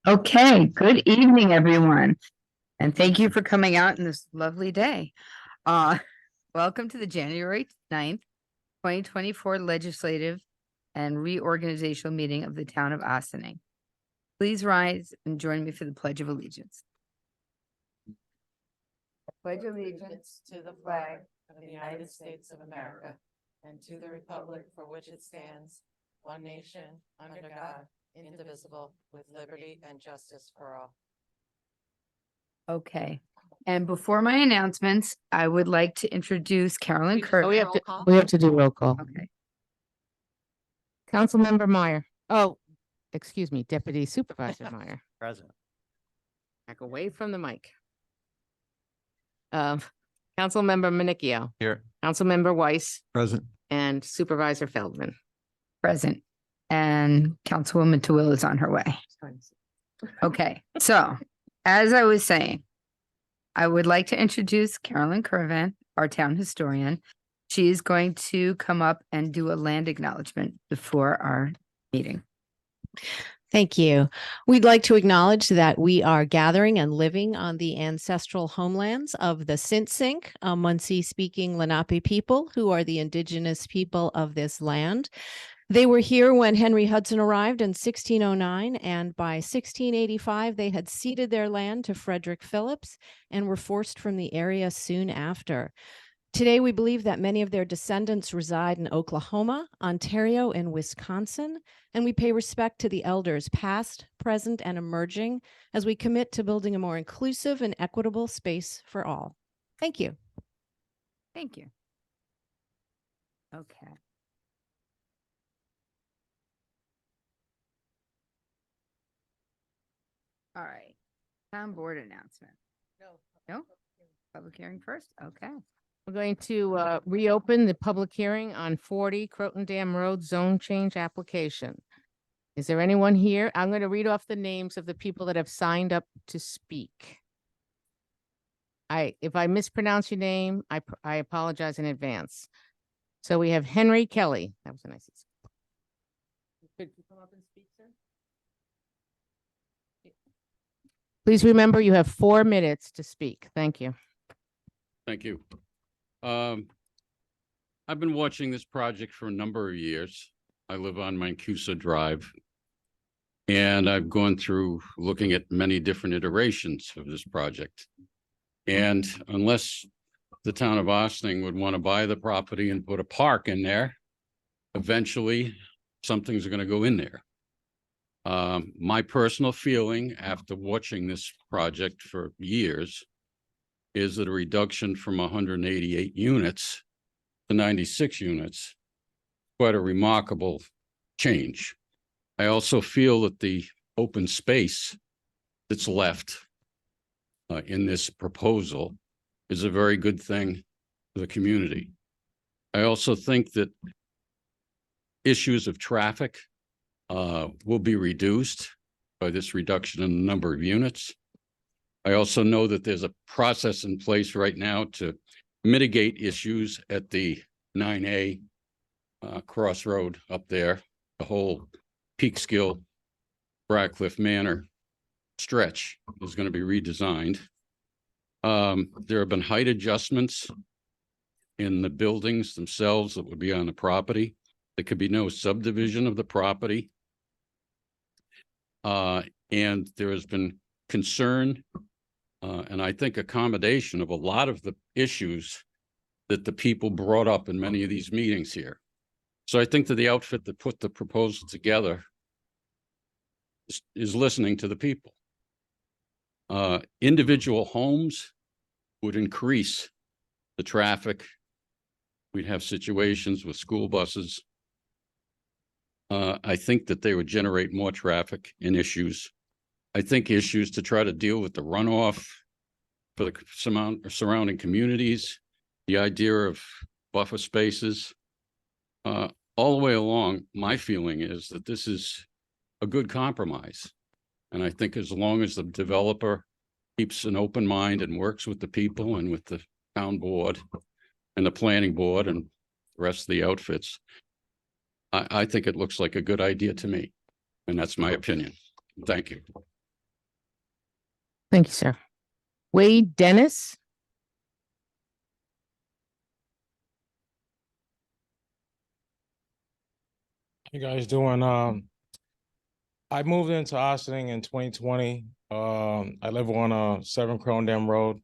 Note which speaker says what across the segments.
Speaker 1: Okay, good evening, everyone. And thank you for coming out in this lovely day. Uh, welcome to the January 9th, 2024 Legislative and Reorganizational Meeting of the Town of Ossining. Please rise and join me for the Pledge of Allegiance. Pledge of allegiance
Speaker 2: To the flag of the United States of America and to the republic for which it stands, one nation, under God, indivisible, with liberty and justice for all.
Speaker 1: Okay. And before my announcements, I would like to introduce Carolyn Kirk.
Speaker 2: We have to do roll call.
Speaker 1: Okay.
Speaker 2: Councilmember Meyer. Oh, excuse me, Deputy Supervisor Meyer.
Speaker 3: Present.
Speaker 2: Back away from the mic. Councilmember Manicchio,
Speaker 3: Here.
Speaker 2: Councilmember Weiss,
Speaker 3: Present.
Speaker 2: and Supervisor Feldman.
Speaker 1: Present. And Councilwoman Tawil is on her way. Okay, so as I was saying, I would like to introduce Carolyn Curvan, our town historian. She is going to come up and do a land acknowledgement before our meeting.
Speaker 4: Thank you. We'd like to acknowledge that we are gathering and living on the ancestral homelands of the Sinsink, Munsee-speaking Lenape people, who are the indigenous people of this land. They were here when Henry Hudson arrived in 1609, and by 1685, they had ceded their land to Frederick Phillips and were forced from the area soon after. Today, we believe that many of their descendants reside in Oklahoma, Ontario, and Wisconsin, and we pay respect to the elders past, present, and emerging as we commit to building a more inclusive and equitable space for all. Thank you.
Speaker 1: Thank you. Okay. All right, town board announcement. No? Public hearing first? Okay.
Speaker 2: We're going to reopen the public hearing on 40 Croton Dam Road zone change application. Is there anyone here? I'm going to read off the names of the people that have signed up to speak. If I mispronounce your name, I apologize in advance. So we have Henry Kelly. That was a nice. Could you come up and speak, sir? Please remember you have 4 minutes to speak. Thank you.
Speaker 5: Thank you. I've been watching this project for a number of years. I live on Mancusa Drive. And I've gone through looking at many different iterations of this project. And unless the town of Ossining would want to buy the property and put a park in there, eventually something's going to go in there. My personal feeling after watching this project for years is that a reduction from 188 units to 96 units, quite a remarkable change. I also feel that the open space that's left in this proposal is a very good thing for the community. I also think that issues of traffic will be reduced by this reduction in the number of units. I also know that there's a process in place right now to mitigate issues at the 9A crossroad up there, the whole Peekskill, Radcliffe Manor stretch is going to be redesigned. There have been height adjustments in the buildings themselves that would be on the property. There could be no subdivision of the property. And there has been concern and I think accommodation of a lot of the issues that the people brought up in many of these meetings here. So I think that the outfit that put the proposal together is listening to the people. Individual homes would increase the traffic. We'd have situations with school buses. I think that they would generate more traffic and issues. I think issues to try to deal with the runoff for the surrounding communities, the idea of buffer spaces. All the way along, my feeling is that this is a good compromise. And I think as long as the developer keeps an open mind and works with the people and with the town board and the planning board and the rest of the outfits, I think it looks like a good idea to me, and that's my opinion. Thank you.
Speaker 2: Thank you, sir. Wade Dennis.
Speaker 3: You guys doing? I moved into Ossining in 2020. I live on 7 Crown Dam Road,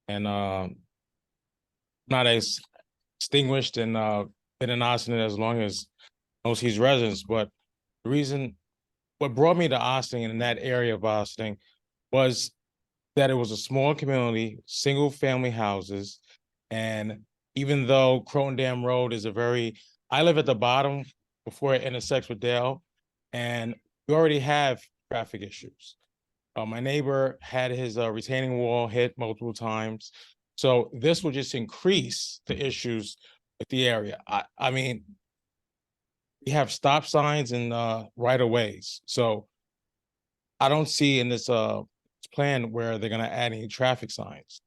Speaker 3: and not as distinguished and been in Ossining as long as most of these residents. But the reason, what brought me to Ossining, in that area of Ossining, was that it was a small community, single family houses, and even though Croton Dam Road is I live at the bottom before it intersects with Dale, and we already have traffic issues. My neighbor had his retaining wall hit multiple times. So this will just increase the issues with the area. I mean, we have stop signs and right of ways. So I don't see in this plan where they're gonna add any traffic lights,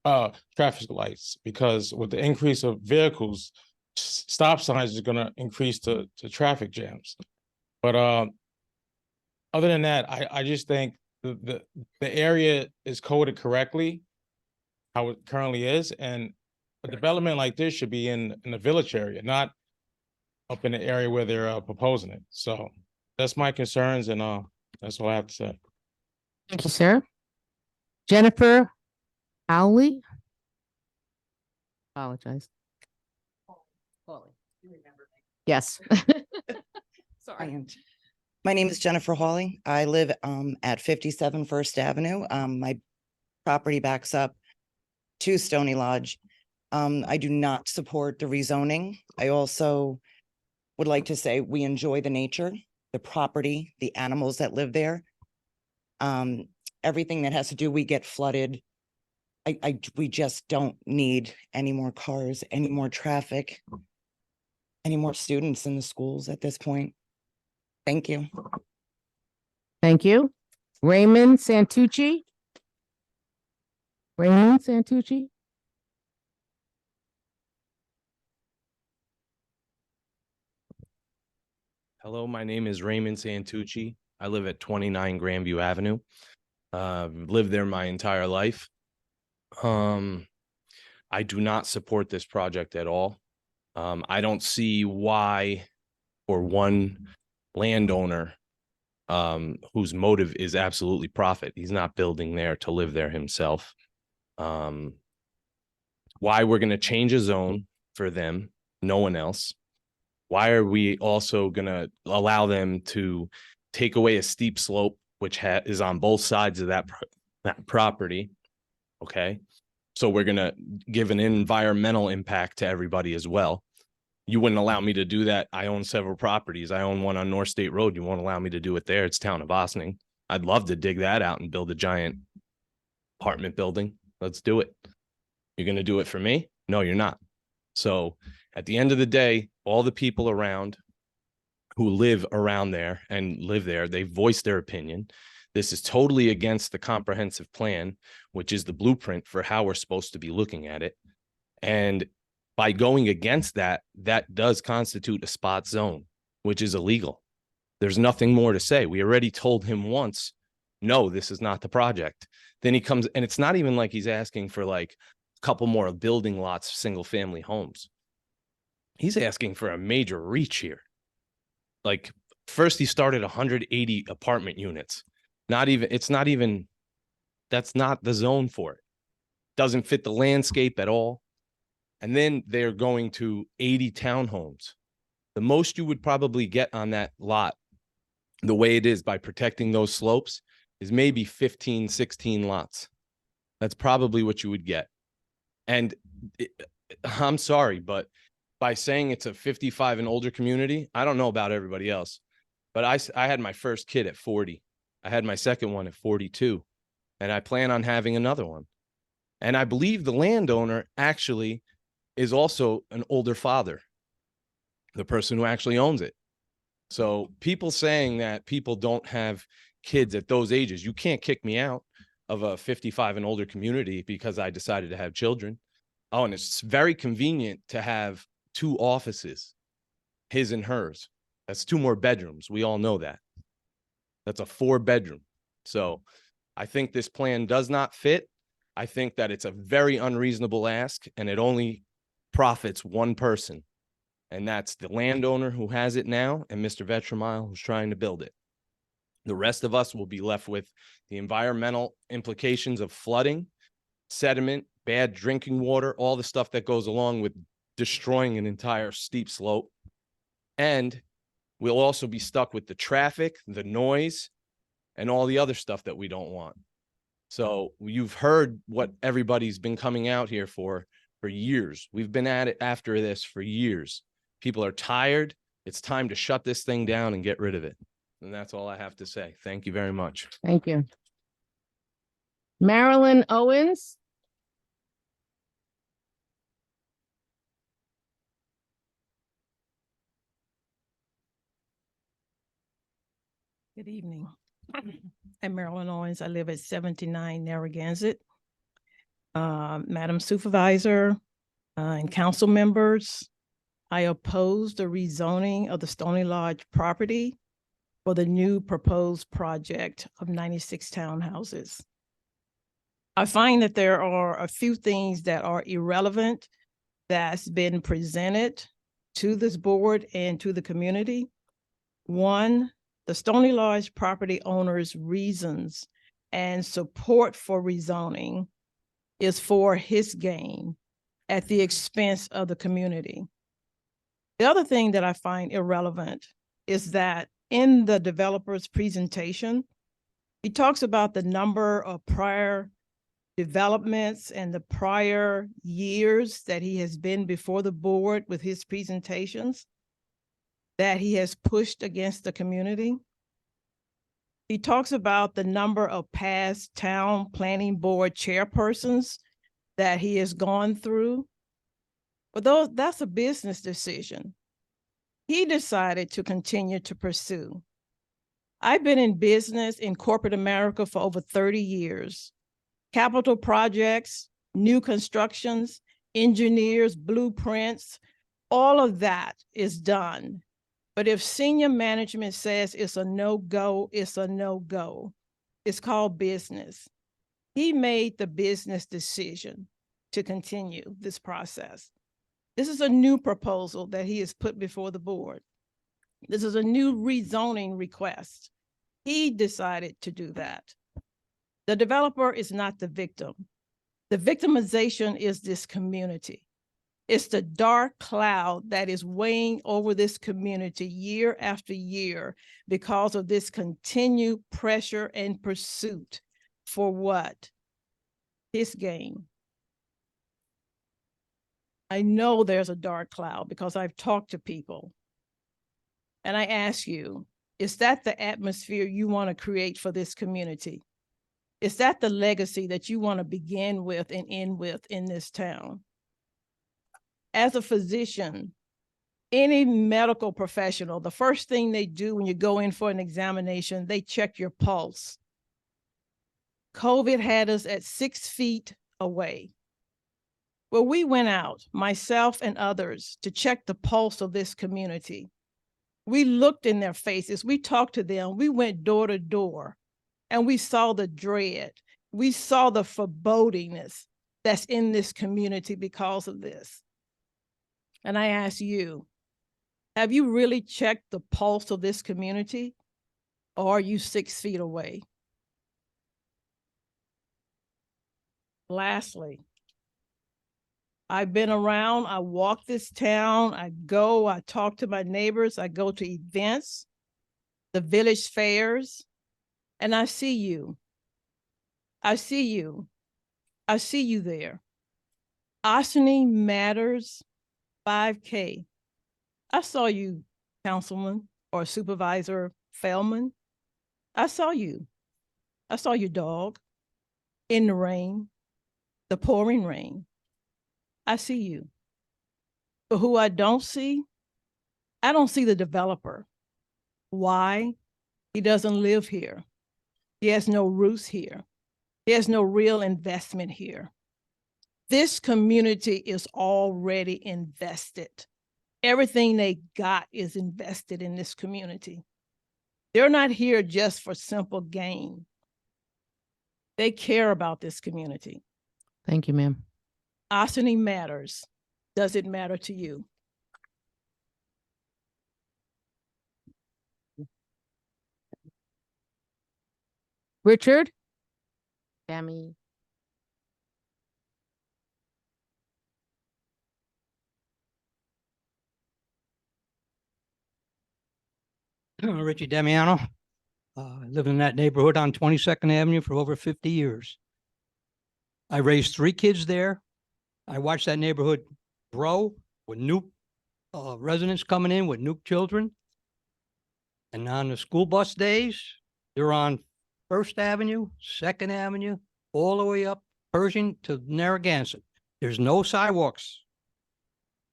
Speaker 3: because with the increase of vehicles, stop signs is gonna increase the traffic jams. But other than that, I just think the area is coded correctly, how it currently is, and a development like this should be in the village area, not up in the area where they're proposing it. So that's my concerns, and that's all I have to say.
Speaker 2: Thank you, sir. Jennifer Howley. Apologize. Yes. Sorry.
Speaker 6: My name is Jennifer Hawley. I live at 57 First Avenue. My property backs up to Stony Lodge. I do not support the rezoning. I also would like to say we enjoy the nature, the property, the animals that live there. Everything that has to do, we get flooded. We just don't need any more cars, any more traffic, any more students in the schools at this point. Thank you.
Speaker 2: Thank you. Raymond Santucci. Raymond Santucci.
Speaker 7: Hello, my name is Raymond Santucci. I live at 29 Grandview Avenue. Lived there my entire life. I do not support this project at all. I don't see why, for one landowner whose motive is absolutely profit, he's not building there to live there himself, why we're going to change a zone for them, no one else. Why are we also going to allow them to take away a steep slope, which is on both sides of that property? Okay. So we're going to give an environmental impact to everybody as well. You wouldn't allow me to do that. I own several properties. I own one on North State Road. You won't allow me to do it there. It's town of Ossining. I'd love to dig that out and build a giant apartment building. Let's do it. You're going to do it for me? No, you're not. So at the end of the day, all the people around who live around there and live there, they voice their opinion. This is totally against the comprehensive plan, which is the blueprint for how we're supposed to be looking at it. And by going against that, that does constitute a spot zone, which is illegal. There's nothing more to say. We already told him once, no, this is not the project. Then he comes, and it's not even like he's asking for like a couple more building lots, single family homes. He's asking for a major reach here. Like, first he started 180 apartment units. That's not the zone for it. Doesn't fit the landscape at all. And then they're going to 80 townhomes. The most you would probably get on that lot, the way it is by protecting those slopes, is maybe 15, 16 lots. That's probably what you would get. And I'm sorry, but by saying it's a 55 and older community, I don't know about everybody else, but I had my first kid at 40. I had my second one at 42, and I plan on having another one. And I believe the landowner actually is also an older father, the person who actually owns it. So people saying that people don't have kids at those ages, you can't kick me out of a 55 and older community because I decided to have children. Oh, and it's very convenient to have two offices, his and hers. That's 2 more bedrooms. We all know that. That's a 4-bedroom. So I think this plan does not fit. I think that it's a very unreasonable ask, and it only profits one person. And that's the landowner who has it now and Mr. Vetramile who's trying to build it. The rest of us will be left with the environmental implications of flooding, sediment, bad drinking water, all the stuff that goes along with destroying an entire steep slope. And we'll also be stuck with the traffic, the noise, and all the other stuff that we don't want. So you've heard what everybody's been coming out here for years. We've been at it after this for years. People are tired. It's time to shut this thing down and get rid of it. And that's all I have to say. Thank you very much.
Speaker 2: Thank you. Marilyn Owens.
Speaker 8: Good evening. I'm Marilyn Owens. I live at 79 Narragansett. Madam Supervisor and council members, I oppose the rezoning of the Stony Lodge property for the new proposed project of 96 townhouses. I find that there are a few things that are irrelevant that's been presented to this board and to the community. One, the Stony Lodge property owner's reasons and support for rezoning is for his gain at the expense of the community. The other thing that I find irrelevant is that in the developer's presentation, he talks about the number of prior developments and the prior years that he has been before the board with his presentations that he has pushed against the community. He talks about the number of past town planning board chairpersons that he has gone through. But that's a business decision. He decided to continue to pursue. I've been in business in corporate America for over 30 years. Capital projects, new constructions, engineers, blueprints, all of that is done. But if senior management says it's a no-go, it's a no-go. It's called business. He made the business decision to continue this process. This is a new proposal that he has put before the board. This is a new rezoning request. He decided to do that. The developer is not the victim. The victimization is this community. It's the dark cloud that is weighing over this community year after year because of this continued pressure and pursuit for what? His gain. I know there's a dark cloud because I've talked to people. And I ask you, is that the atmosphere you want to create for this community? Is that the legacy that you want to begin with and end with in this town? As a physician, any medical professional, the first thing they do when you go in for an examination, they check your pulse. COVID had us at 6 feet away. Well, we went out, myself and others, to check the pulse of this community. We looked in their faces, we talked to them, we went door to door, and we saw the dread. We saw the forebodingness that's in this community because of this. And I ask you, have you really checked the pulse of this community, or are you 6 feet away? Lastly, I've been around, I walk this town, I talk to my neighbors, I go to events, the village fairs, and I see you. I see you. I see you there. Ossining Matters 5K. I saw you, Councilman or Supervisor Feldman. I saw you. I saw your dog in the rain, the pouring rain. I see you. But who I don't see the developer. Why? He doesn't live here. He has no roots here. He has no real investment here. This community is already invested. Everything they got is invested in this community. They're not here just for simple gain. They care about this community.
Speaker 2: Thank you, ma'am.
Speaker 8: Ossining matters. Does it matter to you?
Speaker 2: Richard? Tammy?
Speaker 9: Richie Damiano. I lived in that neighborhood on 22nd Avenue for over 50 years. I raised 3 kids there. I watched that neighborhood grow with new residents coming in with new children. And on the school bus days, they're on First Avenue, Second Avenue, all the way up Pershing to Narragansett. There's no sidewalks.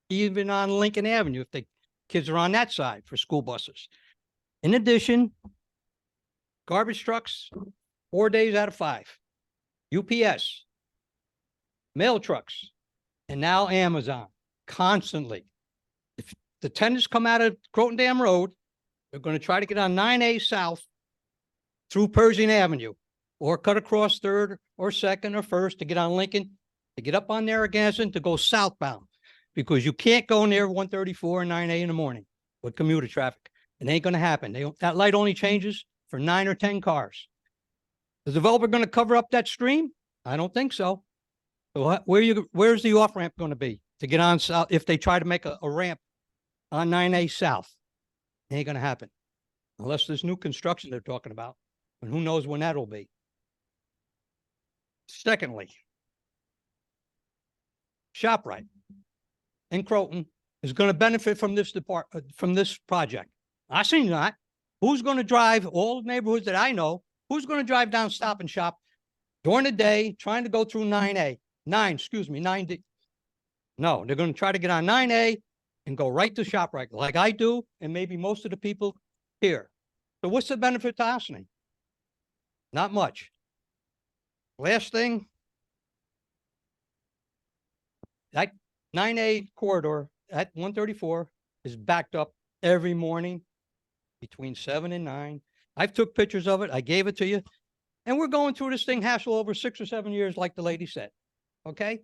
Speaker 9: Even on Lincoln Avenue, if the kids are on that side for school buses. In addition, garbage trucks, 4 days out of 5. UPS, mail trucks, and now Amazon, constantly. If the tenants come out of Croton Dam Road, they're going to try to get on 9A South through Pershing Avenue, or cut across 3rd or 2nd or 1st to get on Lincoln, to get up on Narragansett to go southbound, because you can't go near 134 and 9A in the morning with commuter traffic. It ain't going to happen. That light only changes for 9 or 10 cars. Is the developer going to cover up that stream? I don't think so. So where's the off ramp going to be to get on south if they try to make a ramp on 9A South? It ain't going to happen unless there's new construction they're talking about, and who knows when that'll be. Secondly, ShopRite in Croton is going to benefit from this project. I see not. Who's going to drive all the neighborhoods that I know? Who's going to drive down Stop and Shop during the day, trying to go through 9D? No, they're going to try to get on 9A and go right to ShopRite like I do, and maybe most of the people here. So what's the benefit to Ossining? Not much. Last thing, that 9A corridor at 134 is backed up every morning between 7 and 9. I've took pictures of it. I gave it to you. And we're going through this thing hassle over 6 or 7 years, like the lady said. Okay?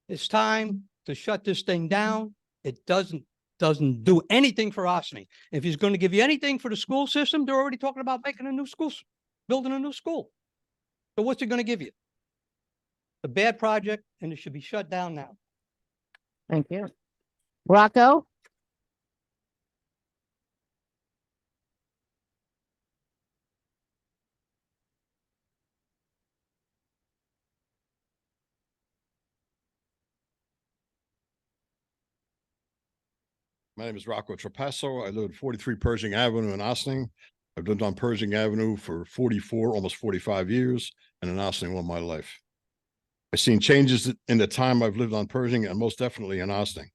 Speaker 9: It's time to shut this thing down. It doesn't do anything for Ossining. If he's going to give you anything for the school system, they're already talking about making a new school, building a new school. So what's it going to give you? A bad project, and it should be shut down now.
Speaker 2: Thank you. Rocco?
Speaker 10: My name is Rocco Trapasso. I live at 43 Pershing Avenue in Ossining. I've lived on Pershing Avenue for 44, almost 45 years, and in Ossining all my life. I've seen changes in the time I've lived on Pershing, and most definitely in Ossining.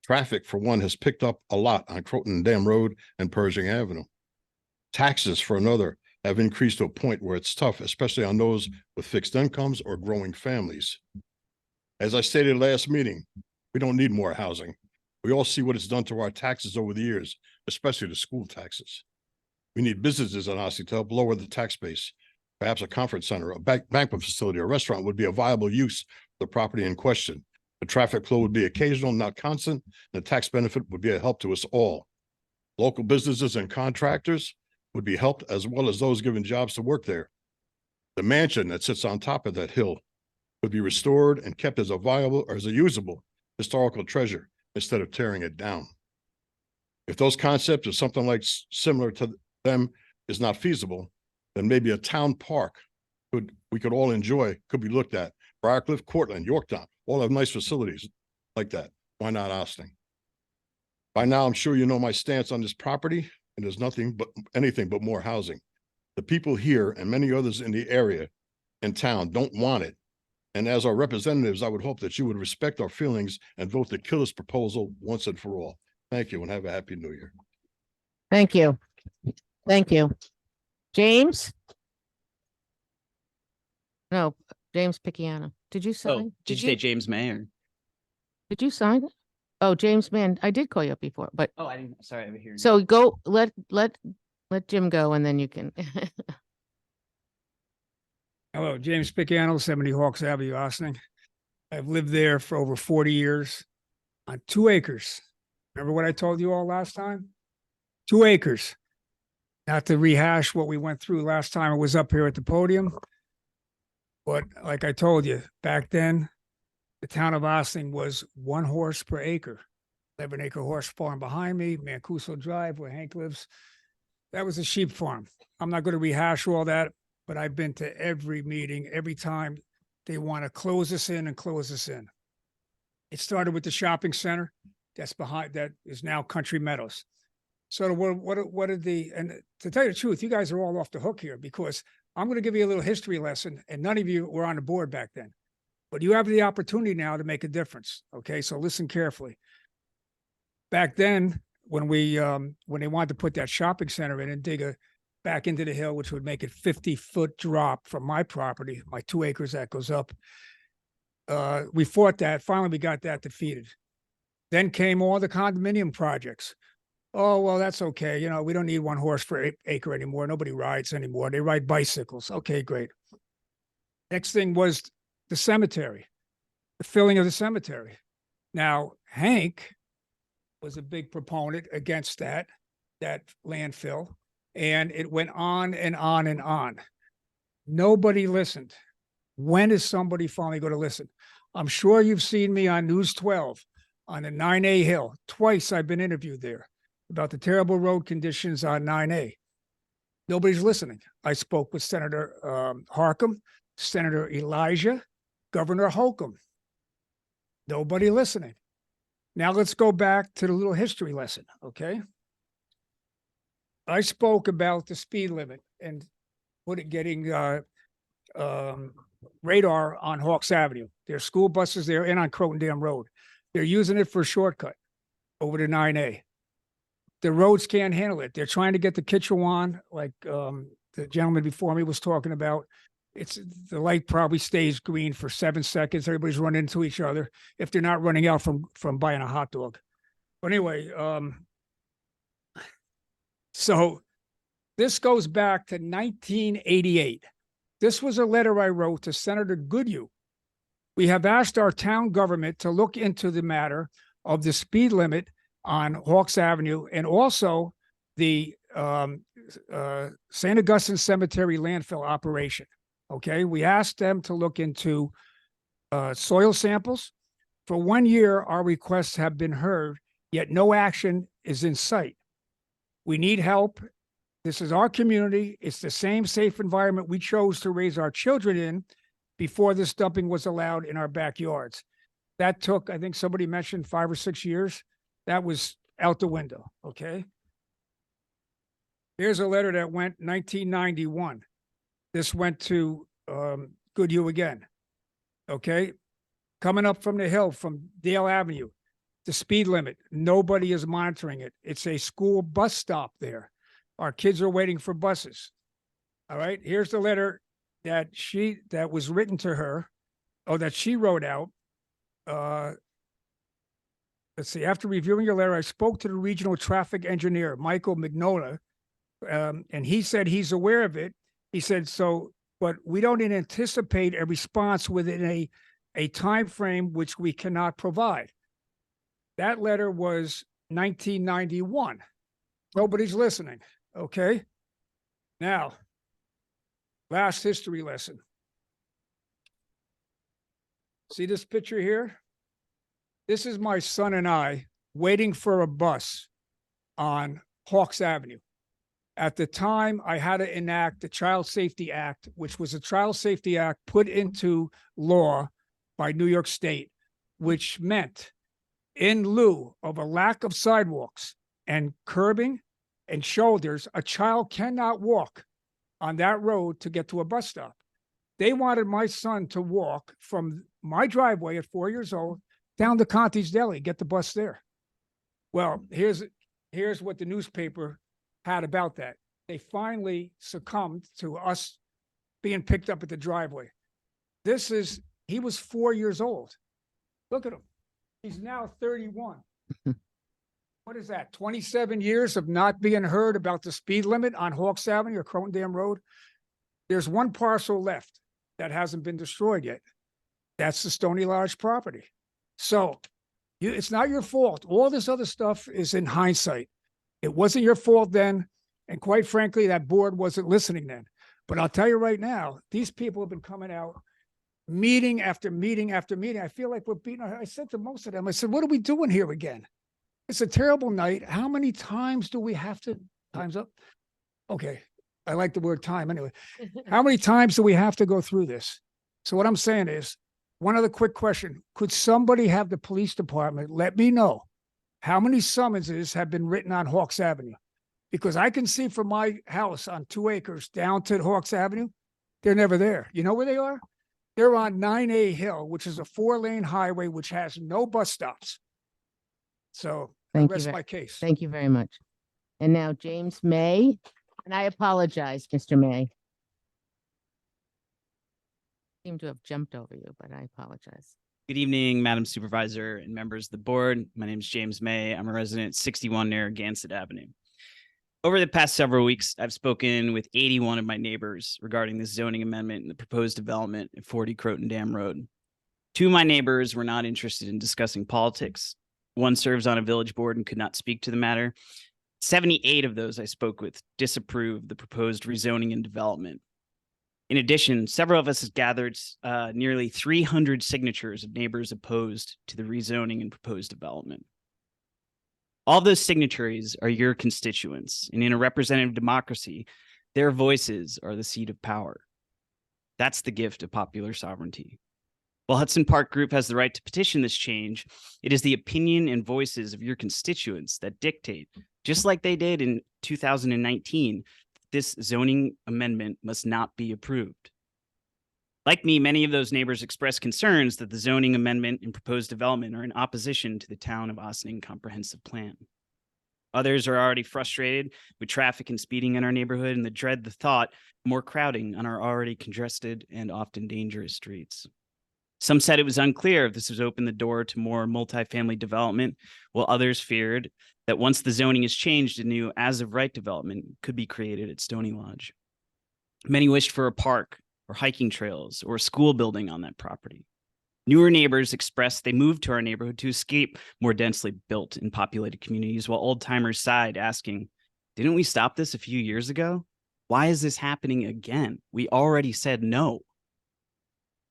Speaker 10: Traffic, for one, has picked up a lot on Croton Dam Road and Pershing Avenue. Taxes, for another, have increased to a point where it's tough, especially on those with fixed incomes or growing families. As I stated last meeting, we don't need more housing. We all see what it's done to our taxes over the years, especially the school taxes. We need businesses in Ossining to help lower the tax base. Perhaps a conference center, a banquet facility, or restaurant would be a viable use of the property in question. The traffic flow would be occasional, not constant. And the tax benefit would be a help to us all. Local businesses and contractors would be helped, as well as those given jobs to work there. The mansion that sits on top of that hill would be restored and kept as a viable or as a usable historical treasure instead of tearing it down. If those concepts or something like similar to them is not feasible, then maybe a town park we could all enjoy could be looked at. Briarcliff, Cortland, Yorktown, all have nice facilities like that. Why not Ossining? By now, I'm sure you know my stance on this property, and there's anything but more housing. The people here and many others in the area and town don't want it. And as our representatives, I would hope that you would respect our feelings and vote to kill this proposal once and for all. Thank you, and have a happy new year.
Speaker 2: Thank you. Thank you. James? No, James Picciano. Did you sign?
Speaker 11: Did you say James Mayer?
Speaker 2: Did you sign it? Oh, James Mann, I did call you up before, but
Speaker 11: Oh, I didn't, sorry, I didn't hear you.
Speaker 2: so go, let Jim go and then you can.
Speaker 12: Hello, James Picciano, 70 Hawks Avenue, Ossining. I've lived there for over 40 years on 2 acres. Remember what I told you all last time? 2 acres. Not to rehash what we went through last time I was up here at the podium. But like I told you, back then, the town of Ossining was 1 horse per acre. 11-acre horse farm behind me, Mancuso Drive, where Hank lives. That was a sheep farm. I'm not going to rehash all that, but I've been to every meeting, every time they want to close us in and close us in. It started with the shopping center that's behind, that is now Country Meadows. So what are the, and to tell you the truth, you guys are all off the hook here because I'm going to give you a little history lesson and none of you were on the board back then. But you have the opportunity now to make a difference. Okay, so listen carefully. Back then, when they wanted to put that shopping center in and dig back into the hill, which would make it 50-foot drop from my property, my 2 acres that goes up, we fought that. Finally, we got that defeated. Then came all the condominium projects. Oh, well, that's okay. You know, we don't need 1 horse per acre anymore. Nobody rides anymore. They ride bicycles. Okay, great. Next thing was the cemetery, the filling of the cemetery. Now, Hank was a big proponent against that landfill, and it went on and on and on. Nobody listened. When is somebody finally going to listen? I'm sure you've seen me on News 12 on the 9A Hill. Twice I've been interviewed there about the terrible road conditions on 9A. Nobody's listening. I spoke with Senator Harcum, Senator Elijah, Governor Holcomb. Nobody listening. Now let's go back to the little history lesson, okay? I spoke about the speed limit and getting radar on Hawks Avenue. There's school buses there and on Croton Dam Road. They're using it for a shortcut over to 9A. The roads can't handle it. They're trying to get the Kitchewan, like the gentleman before me was talking about. The light probably stays green for 7 seconds. Everybody's running into each other if they're not running out from buying a hot dog. But anyway, so this goes back to 1988. This was a letter I wrote to Senator Goodhue. We have asked our town government to look into the matter of the speed limit on Hawks Avenue and also the St. Augustine Cemetery landfill operation. Okay, we asked them to look into soil samples. For 1 year, our requests have been heard, yet no action is in sight. We need help. This is our community. It's the same safe environment we chose to raise our children in before this dumping was allowed in our backyards. That took, I think somebody mentioned 5 or 6 years. That was out the window, okay? Here's a letter that went 1991. This went to Goodhue again, okay? Coming up from the hill, from Dale Avenue, the speed limit, nobody is monitoring it. It's a school bus stop there. Our kids are waiting for buses. All right, here's the letter that was written to her, or that she wrote out. Let's see, after reviewing your letter, I spoke to the regional traffic engineer, Michael Magnola, and he said he's aware of it. He said, but we don't anticipate a response within a time frame which we cannot provide. That letter was 1991. Nobody's listening, okay? Now, last history lesson. See this picture here? This is my son and I waiting for a bus on Hawks Avenue. At the time, I had to enact the Child Safety Act, which was a Child Safety Act put into law by New York State, which meant in lieu of a lack of sidewalks and curbing and shoulders, a child cannot walk on that road to get to a bus stop. They wanted my son to walk from my driveway at 4 years old down to Conti's Deli, get the bus there. Well, here's what the newspaper had about that. They finally succumbed to us being picked up at the driveway. He was 4 years old. Look at him. He's now 31. What is that? 27 years of not being heard about the speed limit on Hawks Avenue or Croton Dam Road? There's one parcel left that hasn't been destroyed yet. That's the Stony Lodge property. So it's not your fault. All this other stuff is in hindsight. It wasn't your fault then. And quite frankly, that board wasn't listening then. But I'll tell you right now, these people have been coming out meeting after meeting after meeting. I feel like we're beating. I said to most of them, I said, what are we doing here again? It's a terrible night. How many times do we have to, time's up? Okay, I like the word time anyway. How many times do we have to go through this? So what I'm saying is, one other quick question. Could somebody have the police department let me know how many summonses have been written on Hawks Avenue? Because I can see from my house on 2 acres down to Hawks Avenue, they're never there. You know where they are? They're on 9A Hill, which is a 4-lane highway, which has no bus stops. So
Speaker 2: Thank you
Speaker 12: that's
Speaker 2: ve-
Speaker 12: my case.
Speaker 2: Thank you very much. And now James May, and I apologize, Mr. May. Seem to have jumped over you, but I apologize.
Speaker 11: Good evening, Madam Supervisor and members of the board. My name is James May. I'm a resident at 61 Narragansett Avenue. Over the past several weeks, I've spoken with 81 of my neighbors regarding the zoning amendment and the proposed development at 40 Croton Dam Road. 2 of my neighbors were not interested in discussing politics. One serves on a village board and could not speak to the matter. 78 of those I spoke with disapproved the proposed rezoning and development. In addition, several of us have gathered nearly 300 signatures of neighbors opposed to the rezoning and proposed development. All those signatories are your constituents, and in a representative democracy, their voices are the seat of power. That's the gift of popular sovereignty. While Hudson Park Group has the right to petition this change, it is the opinion and voices of your constituents that dictate, just like they did in 2019, this zoning amendment must not be approved. Like me, many of those neighbors expressed concerns that the zoning amendment and proposed development are in opposition to the Town of Ossining Comprehensive Plan. Others are already frustrated with traffic and speeding in our neighborhood and dread the thought of more crowding on our already congested and often dangerous streets. Some said it was unclear if this would open the door to more multifamily development, while others feared that once the zoning is changed, a new as-of-right development could be created at Stony Lodge. Many wished for a park or hiking trails or a school building on that property. Newer neighbors expressed they moved to our neighborhood to escape more densely built and populated communities, while old-timers sighed, asking, didn't we stop this a few years ago? Why is this happening again? We already said no.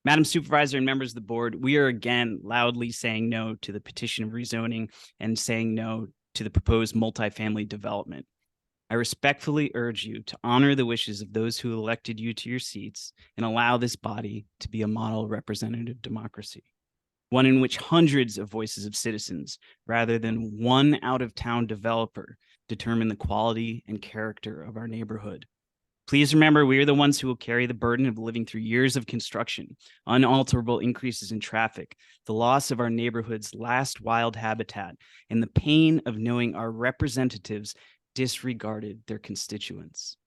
Speaker 11: Madam Supervisor and members of the board, we are again loudly saying no to the petition of rezoning and saying no to the proposed multifamily development. I respectfully urge you to honor the wishes of those who elected you to your seats and allow this body to be a model representative democracy, one in which hundreds of voices of citizens, rather than one out-of-town developer, determine the quality and character of our neighborhood. Please remember, we are the ones who will carry the burden of living through years of construction, unalterable increases in traffic, the loss of our neighborhood's last wild habitat, and the pain of knowing our representatives disregarded their constituents.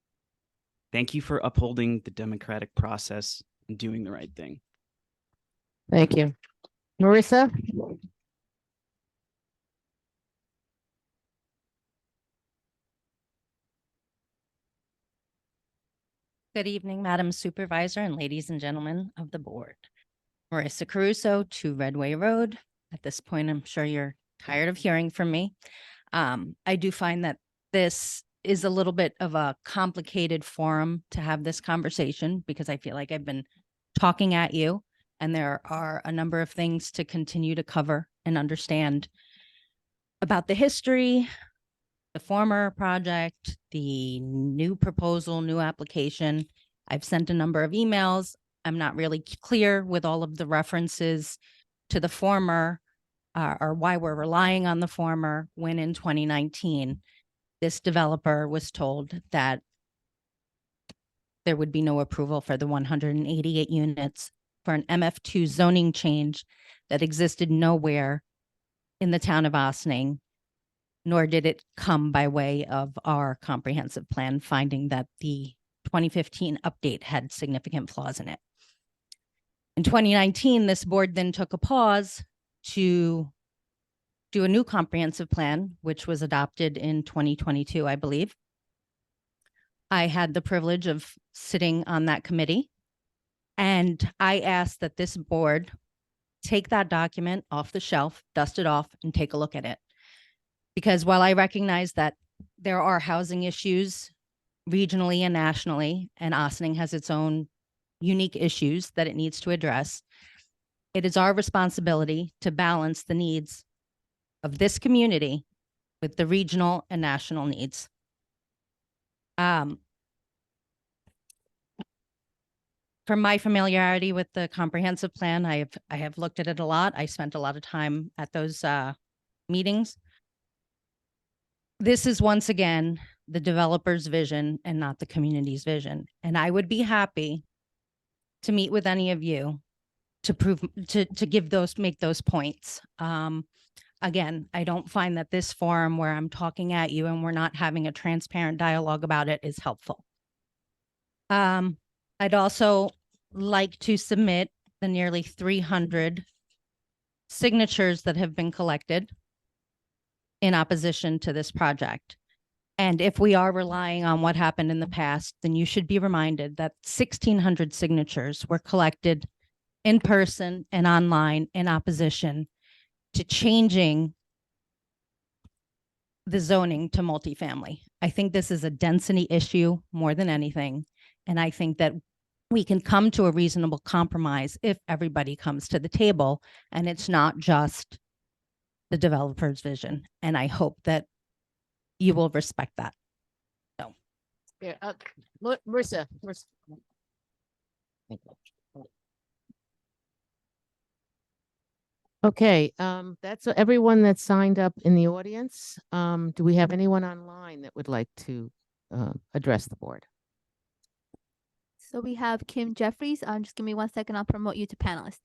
Speaker 11: Thank you for upholding the democratic process and doing the right thing.
Speaker 2: Thank you. Marissa?
Speaker 13: Good evening, Madam Supervisor and ladies and gentlemen of the board. Marissa Caruso, 2 Redway Road. At this point, I'm sure you're tired of hearing from me. I do find that this is a little bit of a complicated forum to have this conversation because I feel like I've been talking at you and there are a number of things to continue to cover and understand about the history, the former project, the new proposal, new application. I've sent a number of emails. I'm not really clear with all of the references to the former or why we're relying on the former when in 2019, this developer was told that there would be no approval for the 188 units for an MF2 zoning change that existed nowhere in the town of Ossining, nor did it come by way of our comprehensive plan, finding that the 2015 update had significant flaws in it. In 2019, this board then took a pause to do a new comprehensive plan, which was adopted in 2022, I believe. I had the privilege of sitting on that committee, and I asked that this board take that document off the shelf, dust it off, and take a look at it. Because while I recognize that there are housing issues regionally and nationally, and Ossining has its own unique issues that it needs to address, it is our responsibility to balance the needs of this community with the regional and national needs. From my familiarity with the comprehensive plan, I have looked at it a lot. I spent a lot of time at those meetings. This is once again the developer's vision and not the community's vision. And I would be happy to meet with any of you to make those points. Again, I don't find that this forum where I'm talking at you and we're not having a transparent dialogue about it is helpful. I'd also like to submit the nearly 300 signatures that have been collected in opposition to this project. And if we are relying on what happened in the past, then you should be reminded that 1,600 signatures were collected in person and online in opposition to changing the zoning to multifamily. I think this is a density issue more than anything. And I think that we can come to a reasonable compromise if everybody comes to the table and it's not just the developer's vision. And I hope that you will respect that. So.
Speaker 2: Yeah, Marissa. Okay, that's everyone that signed up in the audience. Do we have anyone online that would like to address the board?
Speaker 14: So we have Kim Jeffries. Just give me 1 second. I'll promote you to panelist.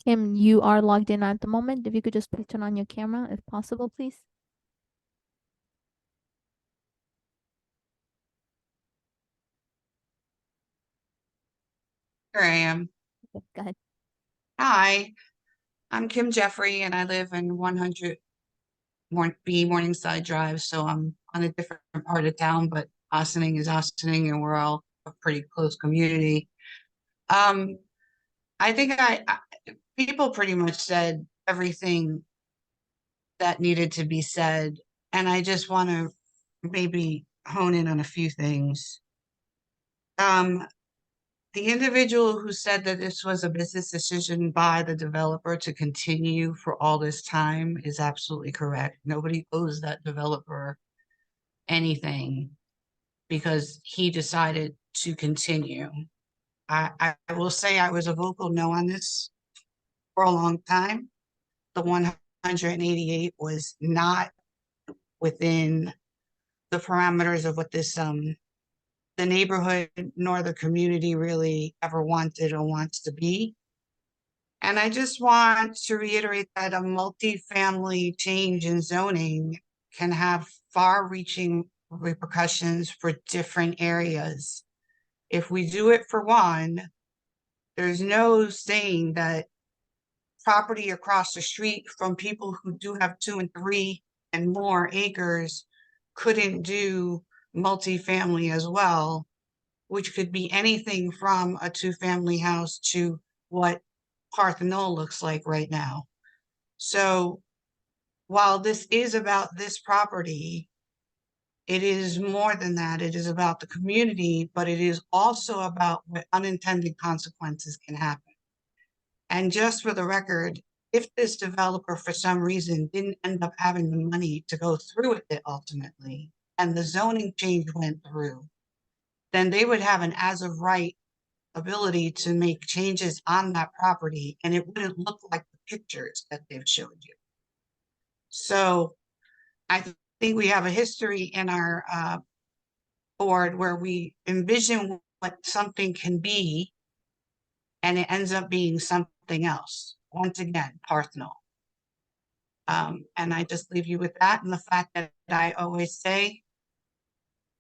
Speaker 14: Kim, you are logged in at the moment. If you could just please turn on your camera if possible, please.
Speaker 15: Here I am.
Speaker 14: Okay, go ahead.
Speaker 15: Hi, I'm Kim Jeffrey and I live in 100 B Morningside Drive. So I'm on a different part of town, but Ossining is Ossining and we're all a pretty close community. I think people pretty much said everything that needed to be said. And I just want to maybe hone in on a few things. The individual who said that this was a business decision by the developer to continue for all this time is absolutely correct. Nobody owes that developer anything because he decided to continue. I will say I was a vocal no on this for a long time. The 188 was not within the parameters of what this the neighborhood nor the community really ever wanted or wants to be. And I just want to reiterate that a multifamily change in zoning can have far-reaching repercussions for different areas. If we do it for one, there's no saying that property across the street from people who do have 2 and 3 and more acres couldn't do multifamily as well, which could be anything from a 2-family house to what Parthenon looks like right now. So while this is about this property, it is more than that. It is about the community, but it is also about what unintended consequences can happen. And just for the record, if this developer for some reason didn't end up having the money to go through with it ultimately, and the zoning change went through, then they would have an as of right ability to make changes on that property and it wouldn't look like the pictures that they've showed you. So I think we have a history in our board where we envision what something can be and it ends up being something else. Once again, Parthenon. And I just leave you with that and the fact that I always say,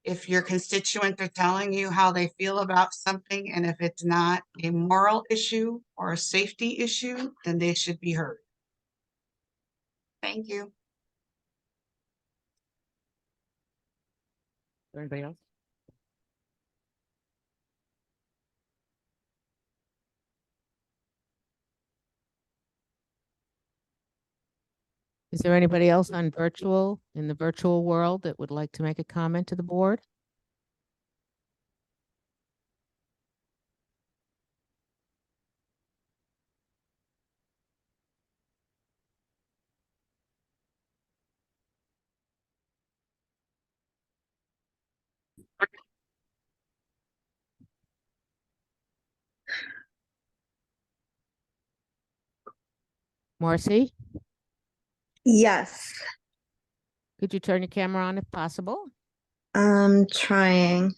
Speaker 15: if your constituents are telling you how they feel about something, and if it's not a moral issue or a safety issue, then they should be heard. Thank you.
Speaker 2: Anybody else? Is there anybody else on virtual, in the virtual world that would like to make a comment to the board? Marcy,
Speaker 16: Yes,
Speaker 2: could you turn your camera on if possible?
Speaker 16: I'm trying.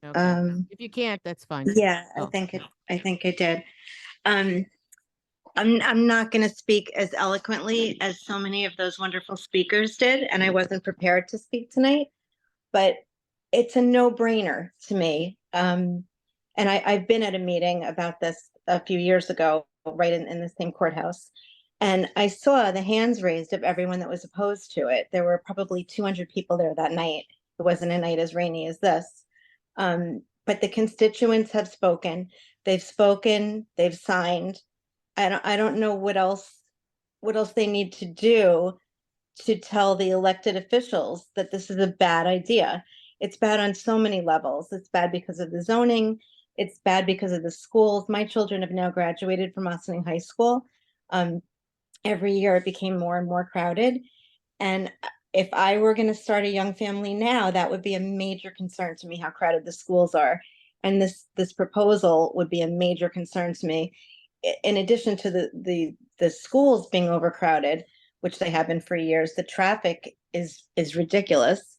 Speaker 2: Okay. If you can't, that's fine. too.
Speaker 16: Yeah,
Speaker 2: Oh,
Speaker 16: I think I did. Um, I'm not gonna speak as eloquently as so many of those wonderful speakers did, and I wasn't prepared to speak tonight. But it's a no-brainer to me. And I've been at a meeting about this a few years ago, right in the same courthouse. And I saw the hands raised of everyone that was opposed to it. There were probably 200 people there that night. It wasn't a night as rainy as this. But the constituents have spoken. They've spoken, they've signed. I don't know what else they need to do to tell the elected officials that this is a bad idea. It's bad on so many levels. It's bad because of the zoning. It's bad because of the schools. My children have now graduated from Ossining High School. Every year it became more and more crowded. And if I were going to start a young family now, that would be a major concern to me, how crowded the schools are. And this proposal would be a major concern to me. In addition to the schools being overcrowded, which they have been for years, the traffic is ridiculous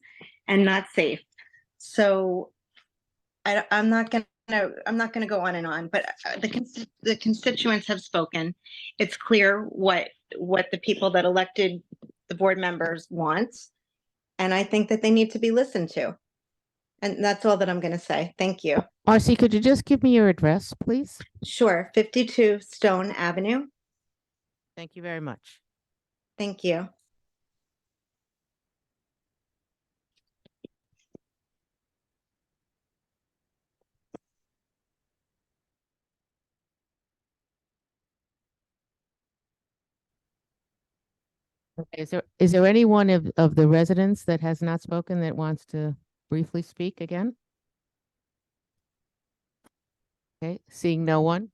Speaker 16: and not safe. So I'm not gonna go on and on, but the constituents have spoken. It's clear what the people that elected the board members want, and I think that they need to be listened to. And that's all that I'm gonna say. Thank you.
Speaker 2: Marcy, could you just give me your address, please?
Speaker 16: Sure, 52 Stone Avenue.
Speaker 2: Thank you very much.
Speaker 16: Thank you.
Speaker 2: Okay, is there anyone of the residents that has not spoken that wants to briefly speak again? Okay, seeing no one.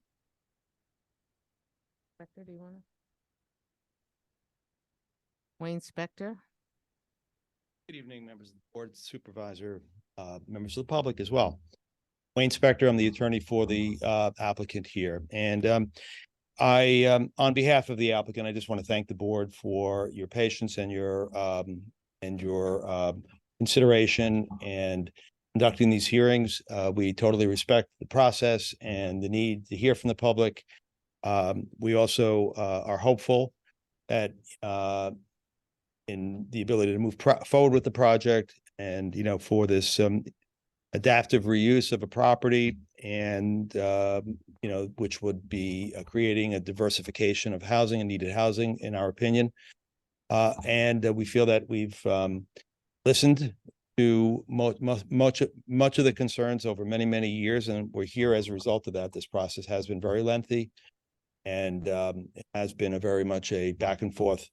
Speaker 2: Spector, do you want to? Wayne Spector?
Speaker 17: Good evening, members of the board, supervisor, members of the public as well. Wayne Spector, I'm the attorney for the applicant here. And on behalf of the applicant, I just want to thank the board for your patience and your consideration and conducting these hearings. We totally respect the process and the need to hear from the public. We also are hopeful that in the ability to move forward with the project and, for this adaptive reuse of a property and, which would be creating a diversification of housing and needed housing, in our opinion. And we feel that we've listened to much of the concerns over many, many years, and we're here as a result of that. This process has been very lengthy, and it has been a very much a back and forth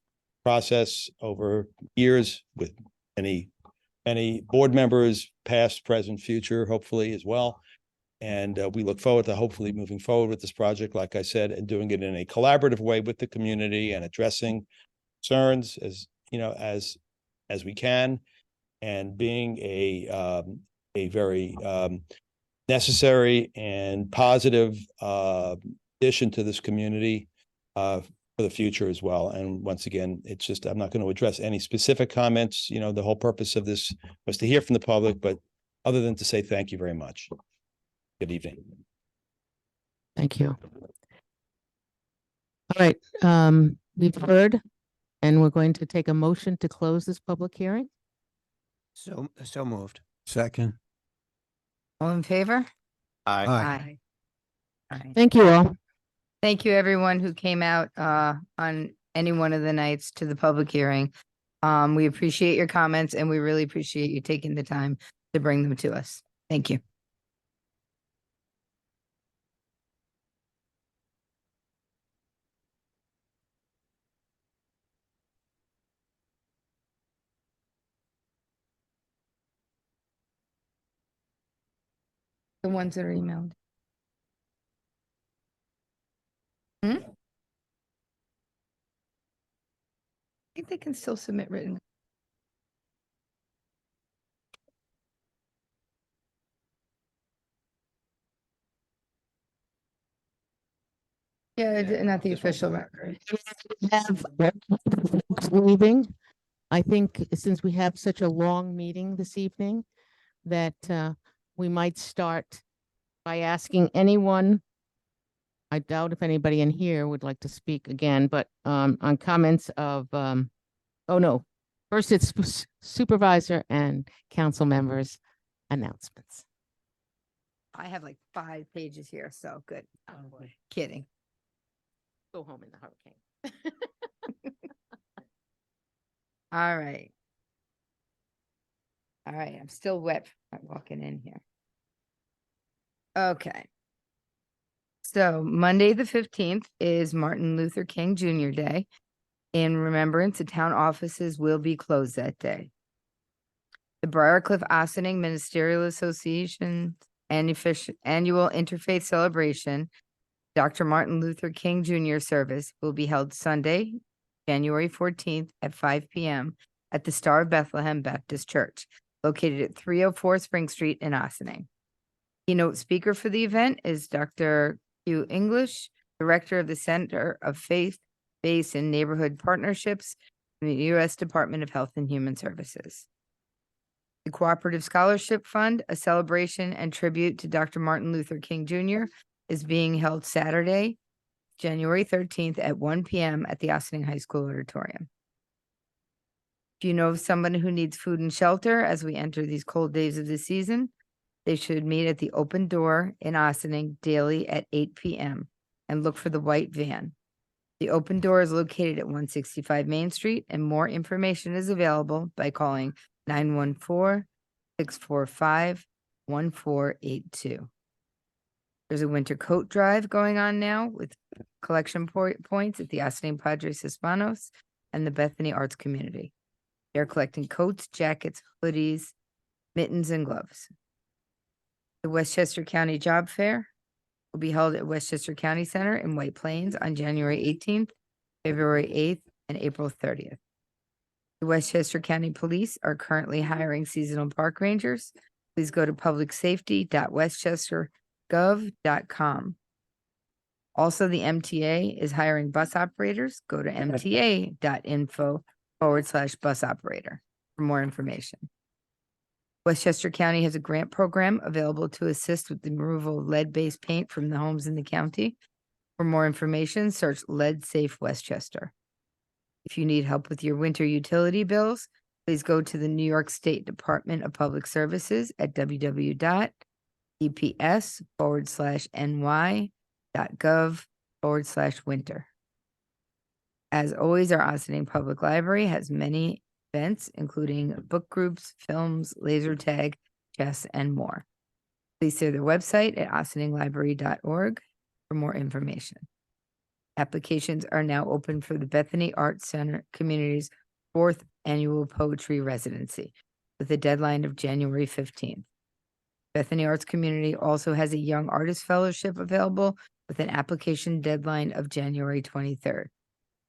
Speaker 17: process over years with many board members, past, present, future, hopefully as well. And we look forward to hopefully moving forward with this project, like I said, and doing it in a collaborative way with the community and addressing concerns as we can, and being a very necessary and positive addition to this community for the future as well. And once again, it's just, I'm not going to address any specific comments. The whole purpose of this was to hear from the public, but other than to say thank you very much. Good evening.
Speaker 2: Thank you. All right, we've heard And we're going to take a motion to close this public hearing.
Speaker 18: So moved.
Speaker 12: Second.
Speaker 1: All in favor?
Speaker 18: Aye.
Speaker 1: Aye.
Speaker 2: Thank you all.
Speaker 1: Thank you, everyone who came out on any one of the nights to the public hearing. We appreciate your comments and we really appreciate you taking the time to bring them to us. Thank you. The ones that are emailed. I think they can still submit written. Yeah, not the official record.
Speaker 2: Have leaving. I think since we have such a long meeting this evening, that we might start by asking anyone. I doubt if anybody in here would like to speak again, but on comments of, oh no, first it's supervisor and council members announcements.
Speaker 1: I have like 5 pages here, so good.
Speaker 2: Oh, boy.
Speaker 1: Kidding.
Speaker 2: Go home in the hurricane.
Speaker 1: All right. All right, I'm still wet from walking in here. Okay. So Monday, the 15th is Martin Luther King Jr. Day. In remembrance, the town offices will be closed that day. The Briarcliff Ossining Ministerial Association annual interfaith celebration, Dr. Martin Luther King Jr. service will be held Sunday, January 14th at 5 p.m. at the Star of Bethlehem Baptist Church, located at 304 Spring Street in Ossining. Keynote speaker for the event is Dr. Hugh English, Director of the Center of Faith-Based and Neighborhood Partnerships in the U.S. Department of Health and Human Services. The Cooperative Scholarship Fund, a celebration and tribute to Dr. Martin Luther King Jr., is being held Saturday, January 13th at 1 p.m. at the Ossining High School Auditorium. If you know of someone who needs food and shelter as we enter these cold days of the season, they should meet at the Open Door in Ossining daily at 8 p.m. and look for the white van. The Open Door is located at 165 Main Street, and more information is available by calling 914-645-1482. There's a winter coat drive going on now with collection points at the Ossining Padres Hispanos and the Bethany Arts Community. They're collecting coats, jackets, hoodies, mittens, and gloves. The Westchester County Job Fair will be held at Westchester County Center in White Plains on January 18th, February 8th, and April 30th. The Westchester County Police are currently hiring seasonal park rangers. Please go to publicsafety.westchester.gov.com. Also, the MTA is hiring bus operators. Go to mta.info/bus operator for more information. Westchester County has a grant program available to assist with the removal of lead-based paint from the homes in the county. For more information, search Lead Safe Westchester. If you need help with your winter utility bills, please go to the New York State Department of Public Services at www.eps/ny.gov/winter. As always, our Ossining Public Library has many events, including book groups, films, laser tag, chess, and more. Please see their website at ossininglibrary.org for more information. Applications are now open for the Bethany Arts Center Community's 4th annual poetry residency with a deadline of January 15th. Bethany Arts Community also has a Young Artist Fellowship available with an application deadline of January 23rd.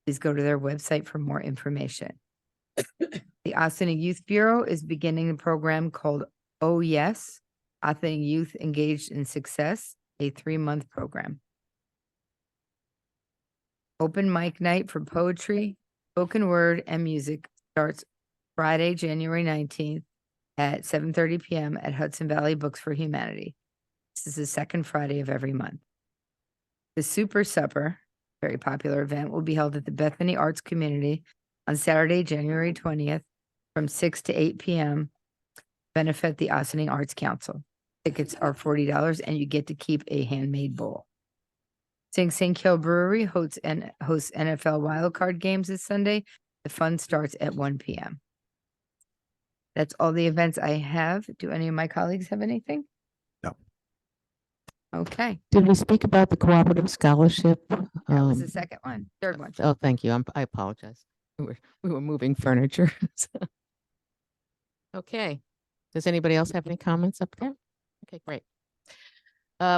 Speaker 1: Please go to their website for more information. The Ossining Youth Bureau is beginning a program called Oh Yes, Ossining Youth Engaged in Success, a 3-month program. Open mic night for poetry, spoken word, and music starts Friday, January 19th at 7:30 p.m. at Hudson Valley Books for Humanity. This is the second Friday of every month. The Super Supper, very popular event, will be held at the Bethany Arts Community on Saturday, January 20th, from 6 to 8 p.m. Benefit the Ossining Arts Council. Tickets are $40 and you get to keep a handmade bowl. Sing Sing Kill Brewery hosts NFL wildcard games this Sunday. The fun starts at 1 p.m. That's all the events I have. Do any of my colleagues have anything?
Speaker 18: No.
Speaker 1: Okay,
Speaker 2: Did we speak about the cooperative scholarship?
Speaker 1: that was the second one, third one.
Speaker 2: Oh, thank you. I apologize. We were moving furniture. Okay. Does anybody else have any comments up there? Okay, great.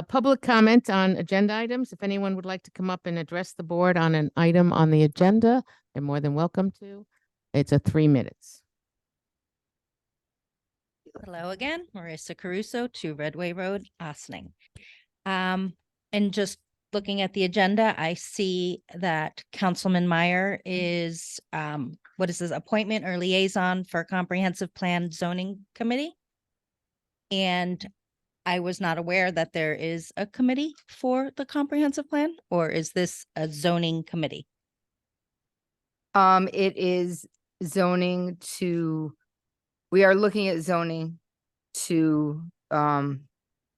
Speaker 2: Public comment on agenda items. If anyone would like to come up and address the board on an item on the agenda, they're more than welcome to. It's 3 minutes.
Speaker 13: Hello again, Marissa Caruso, 2 Redway Road, Ossining. And just looking at the agenda, I see that Councilman Meyer is, what is this, appointment or liaison for Comprehensive Plan Zoning Committee? And I was not aware that there is a committee for the comprehensive plan, or is this a zoning committee?
Speaker 1: It is zoning to, we are looking at zoning to,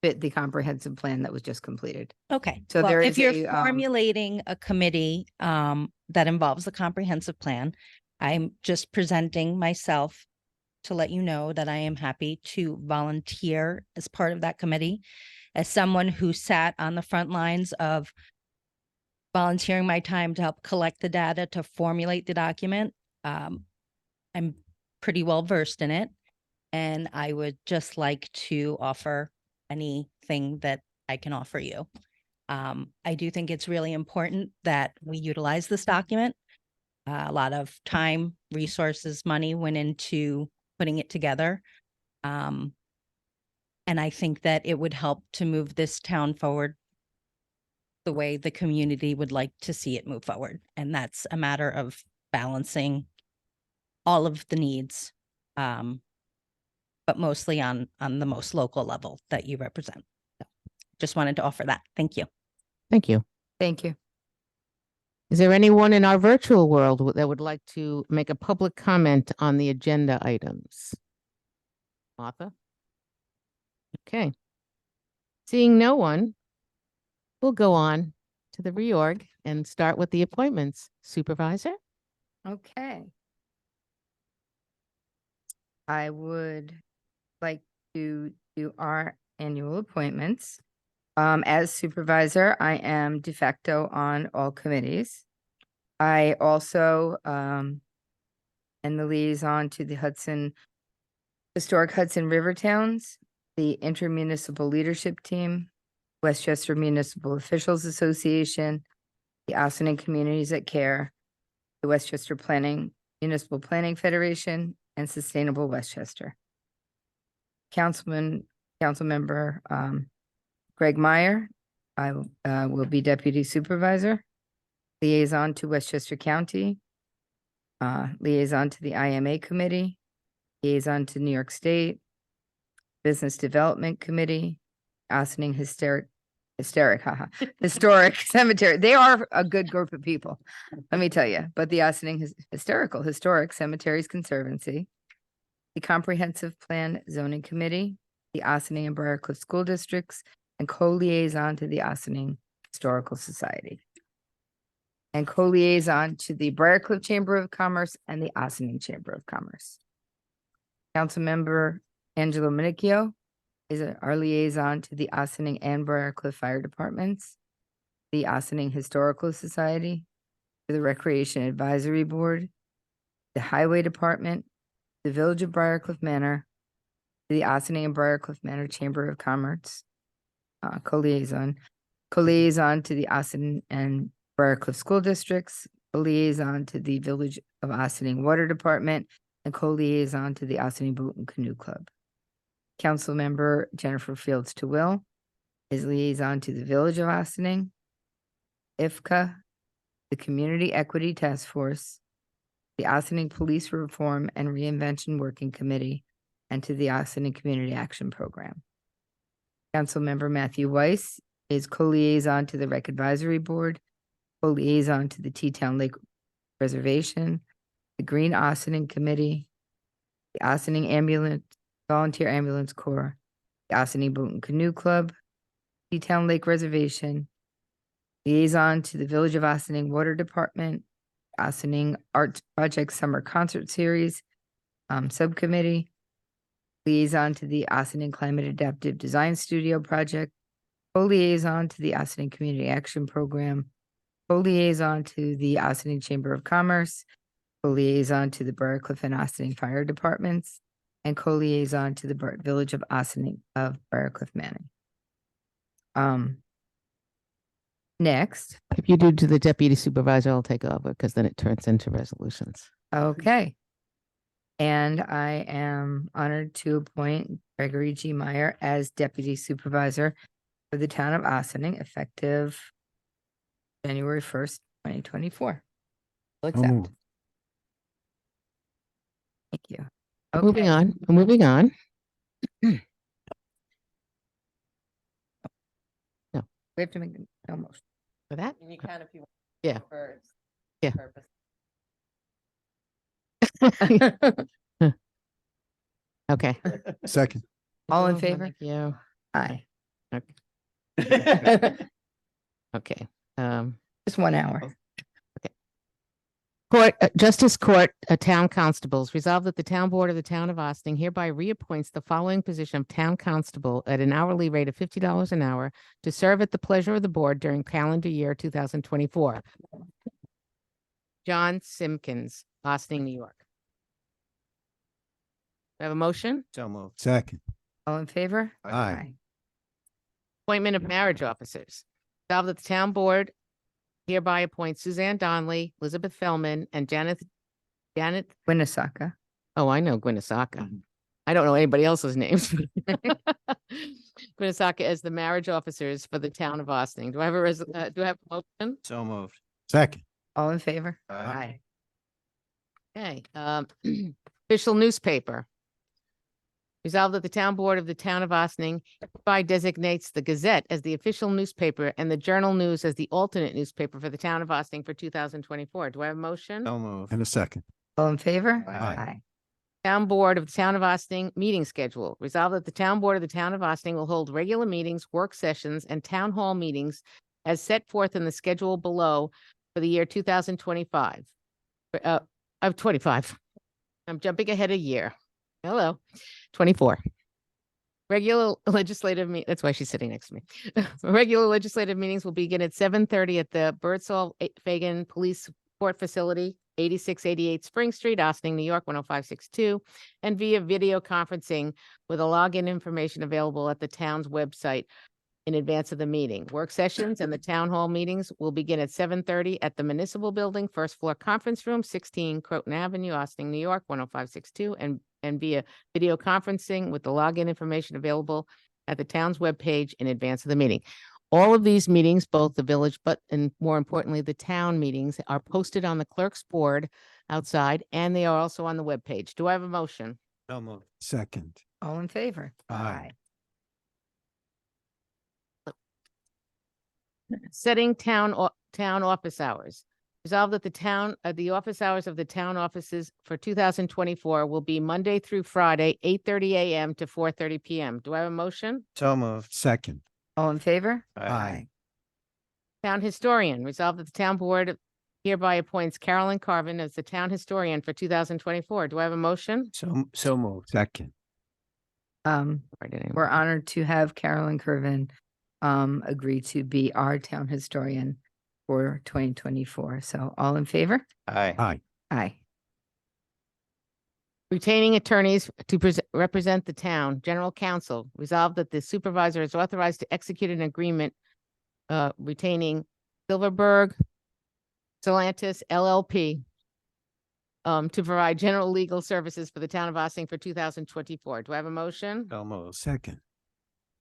Speaker 1: fit the comprehensive plan that was just completed.
Speaker 13: Okay,
Speaker 1: So
Speaker 13: well,
Speaker 1: there
Speaker 13: if
Speaker 1: is
Speaker 13: you're
Speaker 1: a,
Speaker 13: formulating a committee that involves the comprehensive plan, I'm just presenting myself to let you know that I am happy to volunteer as part of that committee. As someone who sat on the front lines of volunteering my time to help collect the data to formulate the document, I'm pretty well versed in it. And I would just like to offer anything that I can offer you. I do think it's really important that we utilize this document. A lot of time, resources, money went into putting it together. And I think that it would help to move this town forward the way the community would like to see it move forward. And that's a matter of balancing all of the needs, but mostly on the most local level that you represent. So just wanted to offer that. Thank you.
Speaker 2: Thank you.
Speaker 1: thank you.
Speaker 2: Is there anyone in our virtual world that would like to make a public comment on the agenda items? Martha? Okay. Seeing no one, we'll go on to the reorg and start with the appointments. Supervisor?
Speaker 1: Okay. I would like to do our annual appointments. As supervisor, I am de facto on all committees. I also am the liaison to the Historic Hudson River Towns, the Intermunicipal Leadership Team, Westchester Municipal Officials Association, the Ossining Communities that Care, the Westchester Municipal Planning Federation, and Sustainable Westchester. Councilmember Greg Meyer, I will be deputy supervisor, liaison to Westchester County, liaison to the IMA committee, liaison to New York State, Business Development Committee, Ossining Historic Cemetery. They are a good group of people, let me tell you. But the Ossining Historic Cemeteries Conservancy, the Comprehensive Plan Zoning Committee, the Ossining and Briarcliff School Districts, and co-liaison to the Ossining Historical Society, and co-liaison to the Briarcliff Chamber of Commerce and the Ossining Chamber of Commerce. Councilmember Angelo Minicchio is our liaison to the Ossining and Briarcliff Fire Departments, the Ossining Historical Society, to the Recreation Advisory Board, the Highway Department, the Village of Briarcliff Manor, to the Ossining and Briarcliff Manor Chamber of Commerce, co-liaison to the Ossining and Briarcliff School Districts, co-liaison to the Village of Ossining Water Department, and co-liaison to the Ossining Boat and Canoe Club. Councilmember Jennifer Fields Tewill is liaison to the Village of Ossining, IFCA, the Community Equity Task Force, the Ossining Police Reform and Reinvention Working Committee, and to the Ossining Community Action Program. Councilmember Matthew Weiss is co-liaison to the Rec Advisory Board, co-liaison to the Teatown Lake Reservation, the Green Ossining Committee, the Ossining Ambulance, Volunteer Ambulance Corps, the Ossining Boat and Canoe Club, Town Lake Reservation, liaison to the Village of Ossining Water Department, Ossining Arts Project Summer Concert Series, Subcommittee, liaison to the Ossining Climate Adaptive Design Studio Project, co-liaison to the Ossining Community Action Program, co-liaison to the Ossining Chamber of Commerce, co-liaison to the Briarcliff and Ossining Fire Departments, and co-liaison to the Village of Ossining of Briarcliff Manning. Next,
Speaker 2: If you do to the deputy supervisor, I'll take over because then it turns into resolutions.
Speaker 1: okay. And I am honored to appoint Gregory G. Meyer as Deputy Supervisor for the town of Ossining, effective January 1st, 2024. I'll
Speaker 18: So
Speaker 1: accept.
Speaker 18: moved.
Speaker 1: Thank you.
Speaker 2: Moving
Speaker 1: Okay.
Speaker 2: on, moving on.
Speaker 1: We have to make a motion.
Speaker 2: For that?
Speaker 1: You can if you want.
Speaker 2: Yeah.
Speaker 1: For
Speaker 2: Yeah.
Speaker 1: purpose.
Speaker 2: Okay.
Speaker 18: Second.
Speaker 1: All in favor?
Speaker 2: Thank you.
Speaker 1: Aye.
Speaker 2: Okay.
Speaker 1: Just 1 hour.
Speaker 2: Court, Justice Court, Town Constables, resolved that the Town Board of the Town of Ossining hereby reappoints the following position of Town Constable at an hourly rate of $50 an hour to serve at the pleasure of the board during calendar year 2024. John Simpkins, Ossining, New York. We have a motion?
Speaker 18: So moved. Second.
Speaker 1: All in favor?
Speaker 18: Aye.
Speaker 2: Appointment of marriage officers. Resolved that the Town Board hereby appoints Suzanne Donnelly, Elizabeth Fellman, and Janet.
Speaker 1: Winnesaka.
Speaker 2: Oh, I know Gwinnett-Saka. I don't know anybody else's names. Gwinnett-Saka as the marriage officers for the town of Ossining. Do I have a motion?
Speaker 18: So moved. Second.
Speaker 1: All in favor?
Speaker 18: Aye.
Speaker 2: Okay, official newspaper. Resolved that the Town Board of the Town of Ossining hereby designates the Gazette as the official newspaper and the Journal News as the alternate newspaper for the town of Ossining for 2024. Do I have a motion?
Speaker 18: So moved. And a second.
Speaker 1: All in favor?
Speaker 18: Aye.
Speaker 2: Town Board of the Town of Ossining meeting schedule. Resolved that the Town Board of the Town of Ossining will hold regular meetings, work sessions, and town hall meetings as set forth in the schedule below for the year 2025. 25. I'm jumping ahead a year. Hello, 24. Regular legislative that's why she's sitting next to me. Regular legislative meetings will begin at 7:30 at the Birdsall Fagan Police Court Facility, 8688 Spring Street, Ossining, New York, 10562, and via video conferencing with a login information available at the town's website in advance of the meeting. Work sessions and the town hall meetings will begin at 7:30 at the Municipal Building, first floor conference room, 16 Croton Avenue, Ossining, New York, 10562, and via video conferencing with the login information available at the town's webpage in advance of the meeting. All of these meetings, both the village, and more importantly, the town meetings, are posted on the clerk's board outside, and they are also on the webpage. Do I have a motion?
Speaker 18: So moved. Second.
Speaker 1: All in favor?
Speaker 18: Aye.
Speaker 2: Setting town office hours. Resolved that the office hours of the town offices for 2024 will be Monday through Friday, 8:30 a.m. to 4:30 p.m. Do I have a motion?
Speaker 18: So moved. Second.
Speaker 1: All in favor?
Speaker 18: Aye.
Speaker 2: Town historian. Resolved that the town board hereby appoints Carolyn Carvin as the town historian for 2024. Do I have a motion?
Speaker 18: So moved. Second.
Speaker 1: We're honored to have Carolyn Curvin agree to be our town historian for 2024. So all in favor?
Speaker 18: Aye. Aye.
Speaker 1: Aye.
Speaker 2: Retaining attorneys to represent the town, general counsel. Resolved that the supervisor is authorized to execute an agreement retaining Silverberg, Solantis LLP to provide general legal services for the town of Ossining for 2024. Do I have a motion?
Speaker 18: So moved. Second.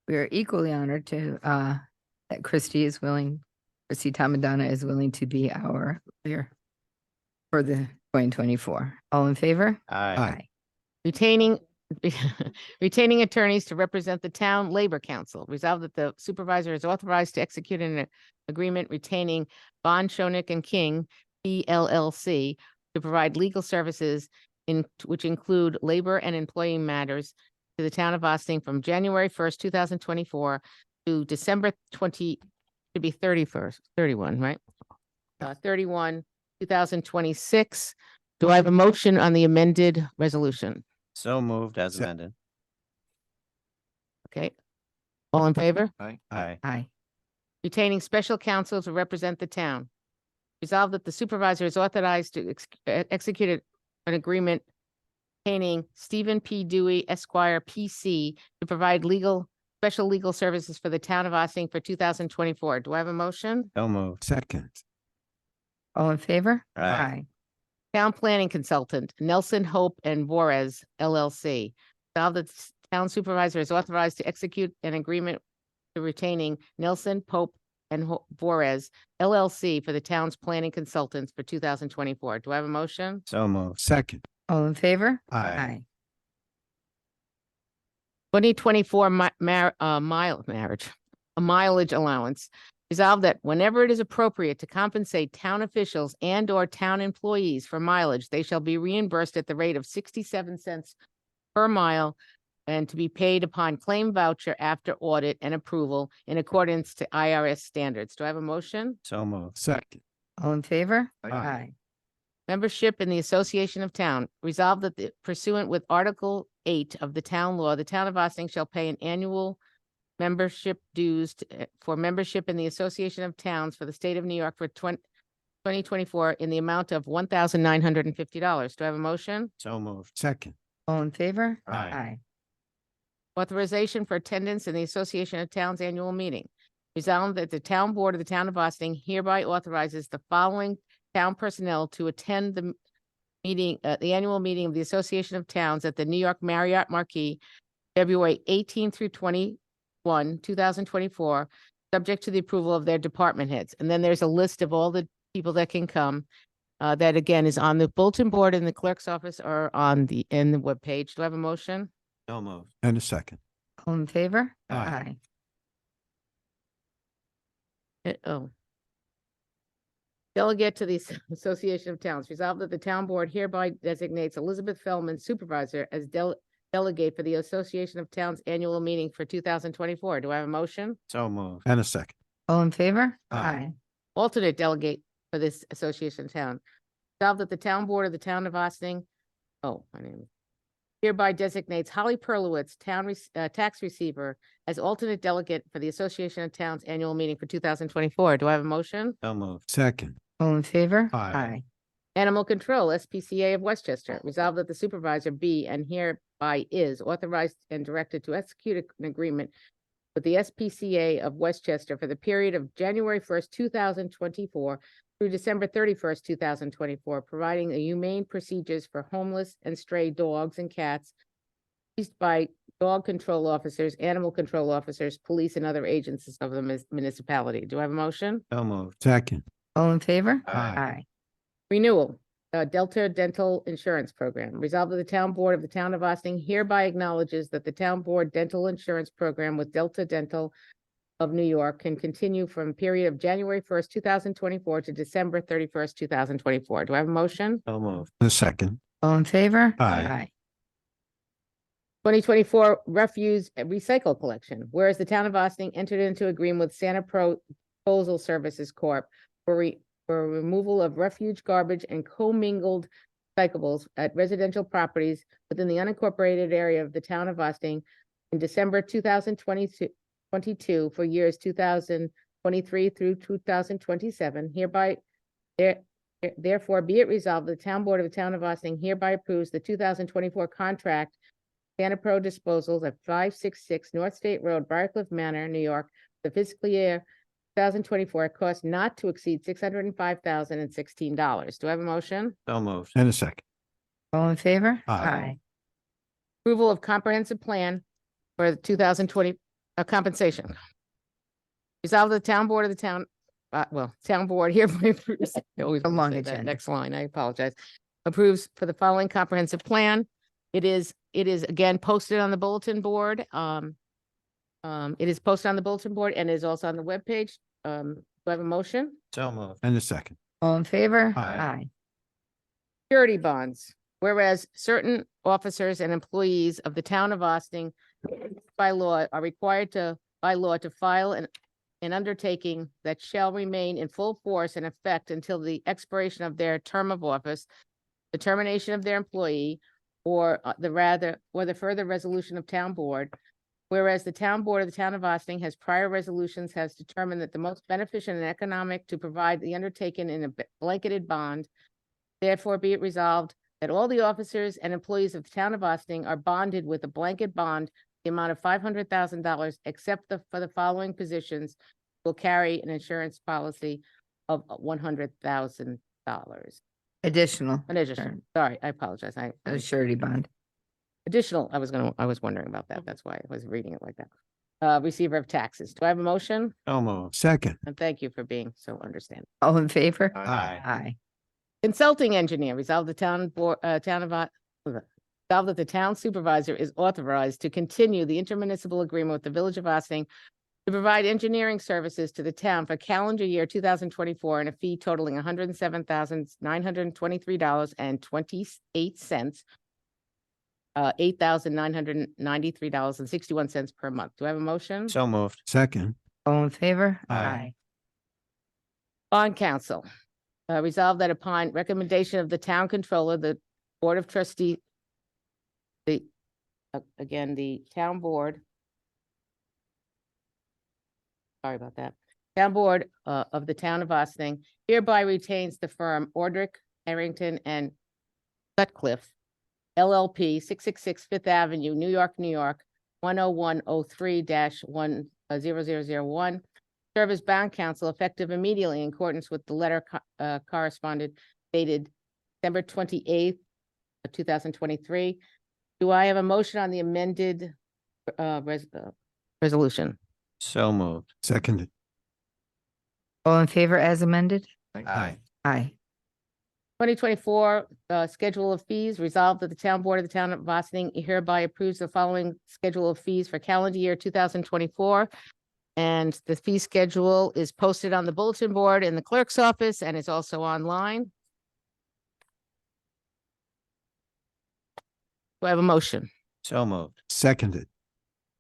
Speaker 1: We are equally honored to that Christy Tomadonna is willing to be our lawyer for the 2024. All in favor?
Speaker 18: Aye.
Speaker 2: Retaining attorneys to represent the town labor council. Resolved that the supervisor is authorized to execute an agreement retaining Bond, Shonik and King, PLLC, to provide legal services which include labor and employee matters to the town of Austin from January 1st, 2024 to December 31, right? 31, 2026. Do I have a motion on the amended resolution?
Speaker 19: So moved as amended.
Speaker 2: Okay. All in favor?
Speaker 19: Aye.
Speaker 1: Aye.
Speaker 2: Retaining special counsel to represent the town. Resolved that the supervisor is authorized to execute an agreement retaining Stephen P. Dewey Esquire PC to provide special legal services for the town of Ossining for 2024. Do I have a motion?
Speaker 19: So moved.
Speaker 18: Second.
Speaker 1: All in favor?
Speaker 19: Aye.
Speaker 2: Town planning consultant Nelson Hope and Vorez LLC. Resolved that the town supervisor is authorized to execute an agreement to retaining Nelson Pope and Vorez LLC for the town's planning consultants for 2024. Do I have a motion?
Speaker 19: So moved.
Speaker 18: Second.
Speaker 1: All in favor?
Speaker 18: Aye.
Speaker 2: 2024 mileage allowance. Resolved that whenever it is appropriate to compensate town officials and or town employees for mileage, they shall be reimbursed at the rate of 67 cents per mile and to be paid upon claim voucher after audit and approval in accordance to IRS standards. Do I have a motion?
Speaker 19: So moved.
Speaker 18: Second.
Speaker 1: All in favor?
Speaker 18: Aye.
Speaker 2: Membership in the Association of Town. Resolved that pursuant with Article 8 of the town law, the town of Ossining shall pay an annual membership dues for membership in the Association of Towns for the state of New York for 2024 in the amount of $1,950. Do I have a motion?
Speaker 19: So moved.
Speaker 18: Second.
Speaker 1: All in favor?
Speaker 19: Aye.
Speaker 2: Authorization for attendance in the Association of Towns annual meeting. Resolved that the town board of the town of Ossining hereby authorizes the following town personnel to attend the meeting, the annual meeting of the Association of Towns at the New York Marriott Marquis, February 18 through 21, 2024, subject to the approval of their department heads. And then there's a list of all the people that can come. That again is on the bulletin board in the clerk's office or in the webpage. Do I have a motion?
Speaker 19: So moved.
Speaker 18: And a second.
Speaker 1: All in favor?
Speaker 18: Aye.
Speaker 2: Oh. Delegate to the Association of Towns. Resolved that the town board hereby designates Elizabeth Feldman supervisor as delegate for the Association of Towns annual meeting for 2024. Do I have a motion?
Speaker 19: So moved.
Speaker 18: And a second.
Speaker 1: All in favor?
Speaker 18: Aye.
Speaker 2: Alternate delegate for this Association of Town. Resolved that the town board of the town of Ossining, my name hereby designates Holly Perlowitz, tax receiver, as alternate delegate for the Association of Towns annual meeting for 2024. Do I have a motion?
Speaker 19: So moved.
Speaker 18: Second.
Speaker 1: All in favor?
Speaker 18: Aye.
Speaker 2: Animal Control, SPCA of Westchester. Resolved that the supervisor be and hereby is authorized and directed to execute an agreement with the SPCA of Westchester for the period of January 1st, 2024 through December 31st, 2024, providing a humane procedures for homeless and stray dogs and cats used by dog control officers, animal control officers, police, and other agencies of the municipality. Do I have a motion?
Speaker 19: So moved.
Speaker 18: Second.
Speaker 1: All in favor?
Speaker 19: Aye.
Speaker 2: Renewal, Delta Dental Insurance Program. Resolved that the town board of the town of Ossining hereby acknowledges that the town board dental insurance program with Delta Dental of New York can continue from period of January 1st, 2024 to December 31st, 2024. Do I have a motion?
Speaker 19: So moved.
Speaker 18: And a second.
Speaker 1: All in favor?
Speaker 18: Aye.
Speaker 2: 2024 refuse and recycle collection. Whereas the town of Ossining entered into agreement with Santa Pro Disposal Services Corp. for removal of refuge, garbage, and commingled recyclables at residential properties within the unincorporated area of the town of Ossining in December 2022 for years 2023 through 2027. Hereby, therefore, be it resolved, the town board of the town of Ossining hereby approves the 2024 contract Santa Pro Disposals at 566 North State Road, Briarcliff Manor, New York, the fiscal year 2024 at cost not to exceed $605,016. Do I have a motion?
Speaker 19: So moved.
Speaker 18: And a second.
Speaker 1: All in favor?
Speaker 18: Aye.
Speaker 2: Approval of comprehensive plan for the 2020 compensation. Resolve the town board of the town, town board hereby approves. I always
Speaker 1: A
Speaker 2: wanna
Speaker 1: long
Speaker 2: say that
Speaker 1: agenda.
Speaker 2: Next line, I apologize. Approves for the following comprehensive plan. It is again posted on the bulletin board. It is posted on the bulletin board and is also on the webpage. Do I have a motion?
Speaker 19: So moved.
Speaker 18: And a second.
Speaker 1: All in favor?
Speaker 18: Aye.
Speaker 2: Security bonds, whereas certain officers and employees of the town of Austin by law are required by law to file an undertaking that shall remain in full force and effect until the expiration of their term of office, the termination of their employee, or the further resolution of town board. Whereas the town board of the town of Austin has prior resolutions has determined that the most beneficent and economic to provide the undertaken in a blanketed bond. Therefore, be it resolved that all the officers and employees of the town of Austin are bonded with a blanket bond, the amount of $500,000, except for the following positions, will carry an insurance policy of $100,000.
Speaker 1: Additional.
Speaker 2: An additional, sorry, I apologize.
Speaker 1: A surety bond.
Speaker 2: Additional, I was wondering about that. That's why I was reading it like that. Receiver of taxes. Do I have a motion?
Speaker 18: So moved. Second.
Speaker 2: And thank you for being so understanding.
Speaker 1: All in favor?
Speaker 18: Aye.
Speaker 1: Aye.
Speaker 2: Consulting engineer, resolve the town board, resolve that the town supervisor is authorized to continue the intermunicipal agreement with the Village of Austin to provide engineering services to the town for calendar year 2024 and a fee totaling $107,923.28. $8,993.61 per month. Do I have a motion?
Speaker 18: So moved. Second.
Speaker 1: All in favor?
Speaker 18: Aye.
Speaker 2: Bond council, resolve that upon recommendation of the town controller, the board of trustee, the town board. Sorry about that. Town board of the town of Austin hereby retains the firm Ordrick, Harrington and Sutcliffe LLP, 666 Fifth Avenue, New York, New York, 10103-10001. Serve as bond counsel effective immediately in accordance with the letter corresponded dated December 28th, 2023. Do I have a motion on the amended resolution?
Speaker 18: So moved. Seconded.
Speaker 1: All in favor as amended?
Speaker 18: Aye.
Speaker 1: Aye.
Speaker 2: 2024 schedule of fees, resolved that the town board of the town of Austin hereby approves the following schedule of fees for calendar year 2024. And the fee schedule is posted on the bulletin board in the clerk's office and is also online. Do I have a motion?
Speaker 18: So moved. Seconded.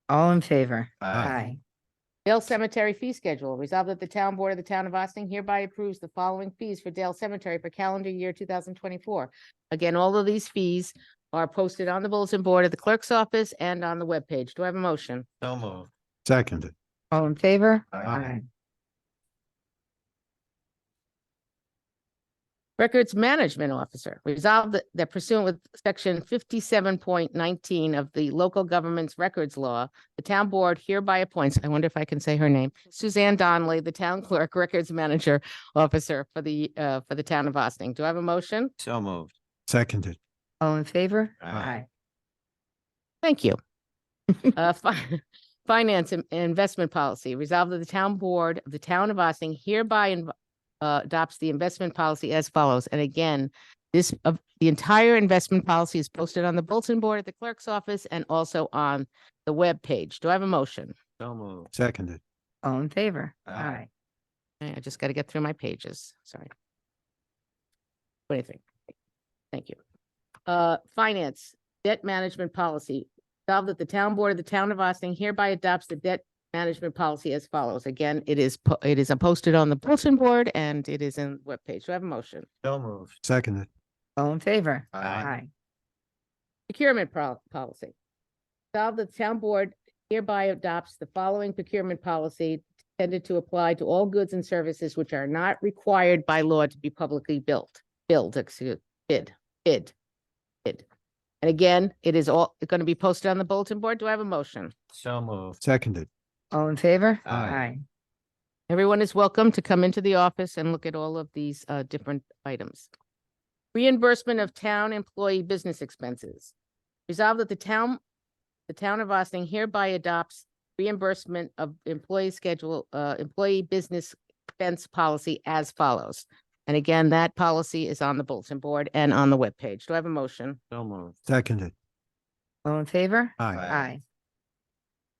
Speaker 1: All in favor?
Speaker 18: Aye.
Speaker 2: Dale Cemetery fee schedule, resolved that the town board of the town of Austin hereby approves the following fees for Dale Cemetery for calendar year 2024. Again, all of these fees are posted on the bulletin board at the clerk's office and on the webpage. Do I have a motion?
Speaker 18: So moved. Seconded.
Speaker 1: All in favor?
Speaker 18: Aye.
Speaker 2: Records Management Officer, resolved that pursuant with section 57.19 of the local government's records law, the town board hereby appoints, I wonder if I can say her name, Suzanne Donnelly, the town clerk, records manager officer for the town of Austin. Do I have a motion?
Speaker 18: So moved. Seconded.
Speaker 1: All in favor?
Speaker 18: Aye.
Speaker 2: Thank you. Finance and investment policy, resolved that the town board of the town of Austin hereby adopts the investment policy as follows. And again, the entire investment policy is posted on the bulletin board at the clerk's office and also on the web page. Do I have a motion?
Speaker 18: So moved. Seconded.
Speaker 1: All in favor?
Speaker 18: Aye.
Speaker 2: Okay, I just got to get through my pages. Sorry. 23. Thank you. Finance, debt management policy. Resolved that the town board of the town of Austin hereby adopts the debt management policy as follows. Again, it is posted on the bulletin board and it is in the webpage. Do I have a motion?
Speaker 18: So moved. Seconded.
Speaker 1: All in favor?
Speaker 18: Aye.
Speaker 2: Procurement policy. Resolved that the town board hereby adopts the following procurement policy intended to apply to all goods and services which are not required by law to be publicly bid. And again, it is all going to be posted on the bulletin board. Do I have a motion?
Speaker 18: So moved. Seconded.
Speaker 1: All in favor?
Speaker 18: Aye.
Speaker 2: Everyone is welcome to come into the office and look at all of these different items. Reimbursement of town employee business expenses. Resolved that the town of Austin hereby adopts reimbursement of employee business expense policy as follows. And again, that policy is on the bulletin board and on the webpage. Do I have a motion?
Speaker 18: So moved. Seconded.
Speaker 1: All in favor?
Speaker 18: Aye.
Speaker 1: Aye.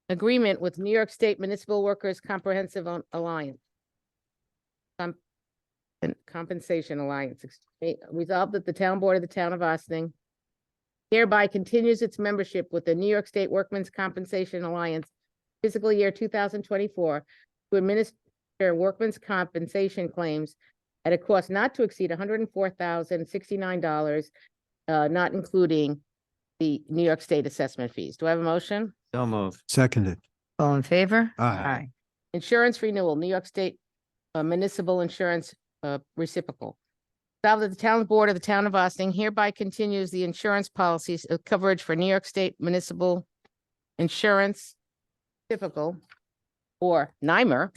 Speaker 2: Agreement with New York State Municipal Workers Comprehensive Alliance. and Compensation Alliance. Resolved that the town board of the town of Austining hereby continues its membership with the New York State Workmen's Compensation Alliance fiscal year 2024 to administer workmen's compensation claims at a cost not to exceed $104,069, not including the New York State assessment fees. Do I have a motion?
Speaker 19: So moved.
Speaker 18: Seconded.
Speaker 1: All in favor?
Speaker 18: Aye.
Speaker 2: Insurance renewal, New York State Municipal Insurance Reciprocal. Resolved that the town board of the town of Austining hereby continues the insurance policies of coverage for New York State Municipal Insurance Reciprocal, or NYMER,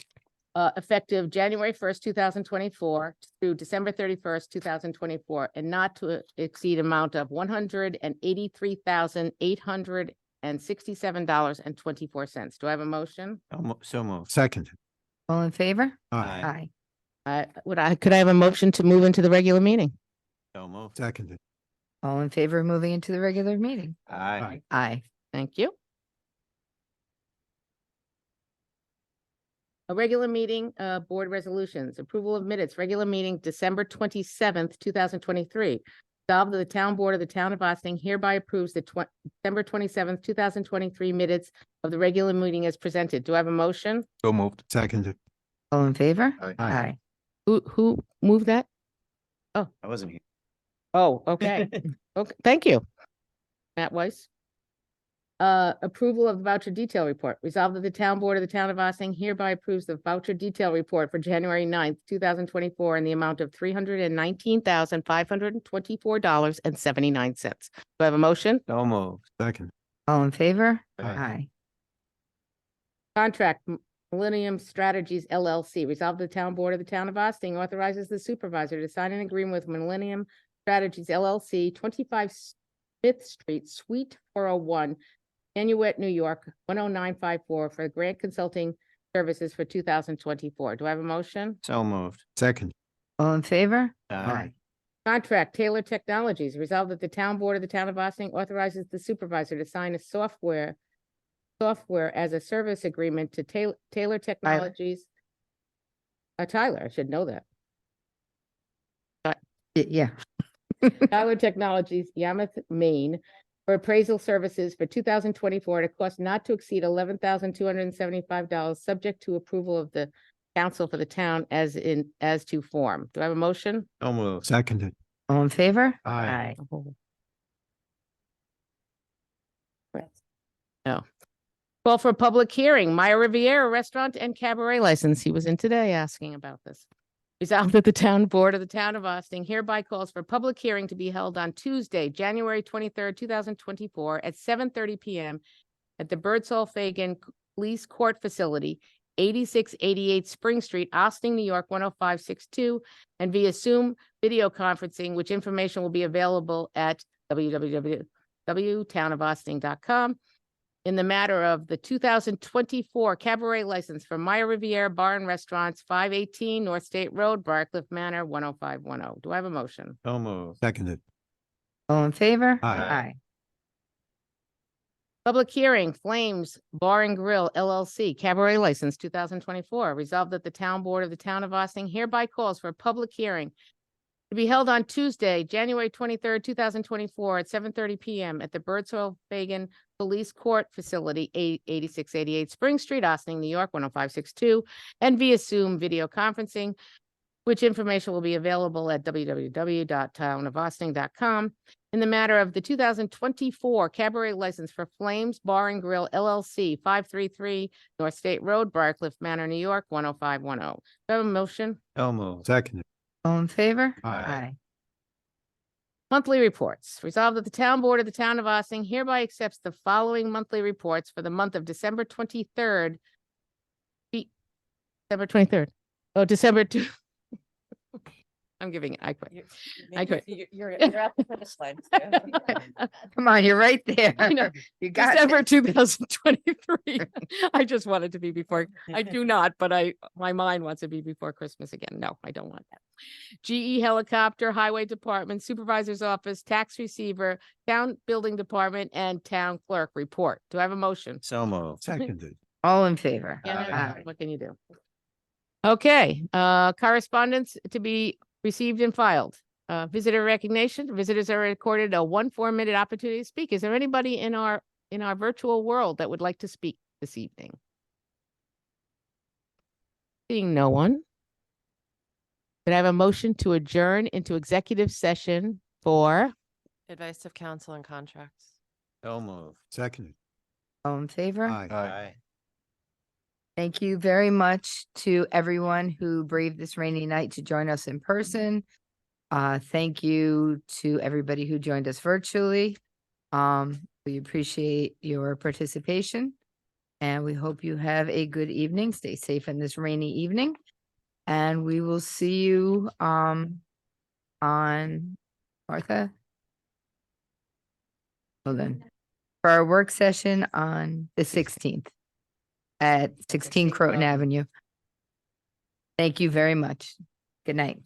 Speaker 2: effective January 1st, 2024 through December 31st, 2024, and not to exceed amount of $183,867.24. Do I have a motion?
Speaker 19: So moved.
Speaker 18: Seconded.
Speaker 1: All in favor?
Speaker 18: Aye.
Speaker 2: Could I have a motion to move into the regular meeting?
Speaker 19: So moved.
Speaker 18: Seconded.
Speaker 1: All in favor of moving into the regular meeting?
Speaker 19: Aye.
Speaker 1: Aye.
Speaker 2: Thank you. A regular meeting, board resolutions, approval of minutes, regular meeting, December 27th, 2023. Resolved that the town board of the town of Austining hereby approves the December 27th, 2023 minutes of the regular meeting as presented. Do I have a motion?
Speaker 19: So moved.
Speaker 18: Seconded.
Speaker 1: All in favor?
Speaker 19: Aye.
Speaker 2: Who moved that?
Speaker 19: I wasn't here.
Speaker 2: Oh, okay. Okay, thank you. Matt Weiss. Approval of the voucher detail report. Resolved that the town board of the town of Austining hereby approves the voucher detail report for January 9th, 2024 in the amount of $319,524.79. Do I have a motion?
Speaker 19: So moved.
Speaker 18: Second.
Speaker 1: All in favor?
Speaker 19: Aye.
Speaker 2: Contract Millennium Strategies LLC. Resolved the town board of the town of Austining authorizes the supervisor to sign an agreement with Millennium Strategies LLC, 25 Smith Street, Suite 401, Nanuet, New York, 10954 for grant consulting services for 2024. Do I have a motion?
Speaker 19: So moved.
Speaker 18: Second.
Speaker 1: All in favor?
Speaker 19: Aye.
Speaker 2: Contract Taylor Technologies. Resolved that the town board of the town of Austining authorizes the supervisor to sign a software as a service agreement to Taylor Technologies. Tyler, I should know that.
Speaker 1: Yeah.
Speaker 2: Tyler Technologies, Yarmouth, Maine, for appraisal services for 2024 at a cost not to exceed $11,275, subject to approval of the council for the town as to form. Do I have a motion?
Speaker 19: So moved.
Speaker 18: Seconded.
Speaker 1: All in favor?
Speaker 18: Aye.
Speaker 2: No. Call for a public hearing, Maya Riviera Restaurant and Cabaret License. He was in today asking about this. Resolved that the town board of the town of Austining hereby calls for a public hearing to be held on Tuesday, January 23rd, 2024 at 7:30 PM at the Birdsall Fagan Police Court Facility, 8688 Spring Street, Austining, New York, 10562, and via Zoom video conferencing, which information will be available at www.townofaustining.com. In the matter of the 2024 cabaret license for Maya Riviera Bar and Restaurants, 518 North State Road, Barcliff Manor, 10510. Do I have a motion?
Speaker 19: So moved.
Speaker 18: Seconded.
Speaker 1: All in favor?
Speaker 18: Aye.
Speaker 2: Public hearing, Flames Bar and Grill LLC, cabaret license 2024. Resolved that the town board of the town of Austining hereby calls for a public hearing to be held on Tuesday, January 23rd, 2024 at 7:30 PM at the Birdsall Fagan Police Court Facility, 8688 Spring Street, Austining, New York, 10562, and via Zoom video conferencing, which information will be available at www.townofaustining.com. In the matter of the 2024 cabaret license for Flames Bar and Grill LLC, 533 North State Road, Barcliff Manor, New York, 10510. Do I have a motion?
Speaker 19: So moved.
Speaker 18: Seconded.
Speaker 1: All in favor?
Speaker 18: Aye.
Speaker 2: Monthly reports. Resolved that the town board of the town of Austining hereby accepts the following monthly reports for the month of December 23rd. December 23rd. Oh, December 2. I'm giving it. I quit. I quit.
Speaker 20: You're at the finish line.
Speaker 1: Come on, you're right there.
Speaker 2: I know.
Speaker 1: You got
Speaker 2: December
Speaker 1: it.
Speaker 2: 2023. I just wanted to be before. I do not, but my mind wants to be before Christmas again. No, I don't want that. GE Helicopter, Highway Department, Supervisor's Office, Tax Receiver, Town Building Department, and Town Clerk report. Do I have a motion?
Speaker 19: So moved.
Speaker 18: Seconded.
Speaker 1: All in favor?
Speaker 2: Yeah,
Speaker 1: Aye.
Speaker 2: what can you do? Okay, correspondence to be received and filed. Visitor recognition, visitors are accorded a 4-minute opportunity to speak. Is there anybody in our virtual world that would like to speak this evening? Seeing no one. Could I have a motion to adjourn into executive session for?
Speaker 19: Advice of counsel and contracts.
Speaker 20: So move.
Speaker 18: Seconded.
Speaker 1: All in favor?
Speaker 18: Aye.
Speaker 1: Thank you very much to everyone who braved this rainy night to join us in person. Thank you to everybody who joined us virtually. We appreciate your participation and we hope you have a good evening. Stay safe in this rainy evening. And we will see you on Martha. Hold on. For our work session on the 16th at 16 Croton Avenue. Thank you very much. Good night.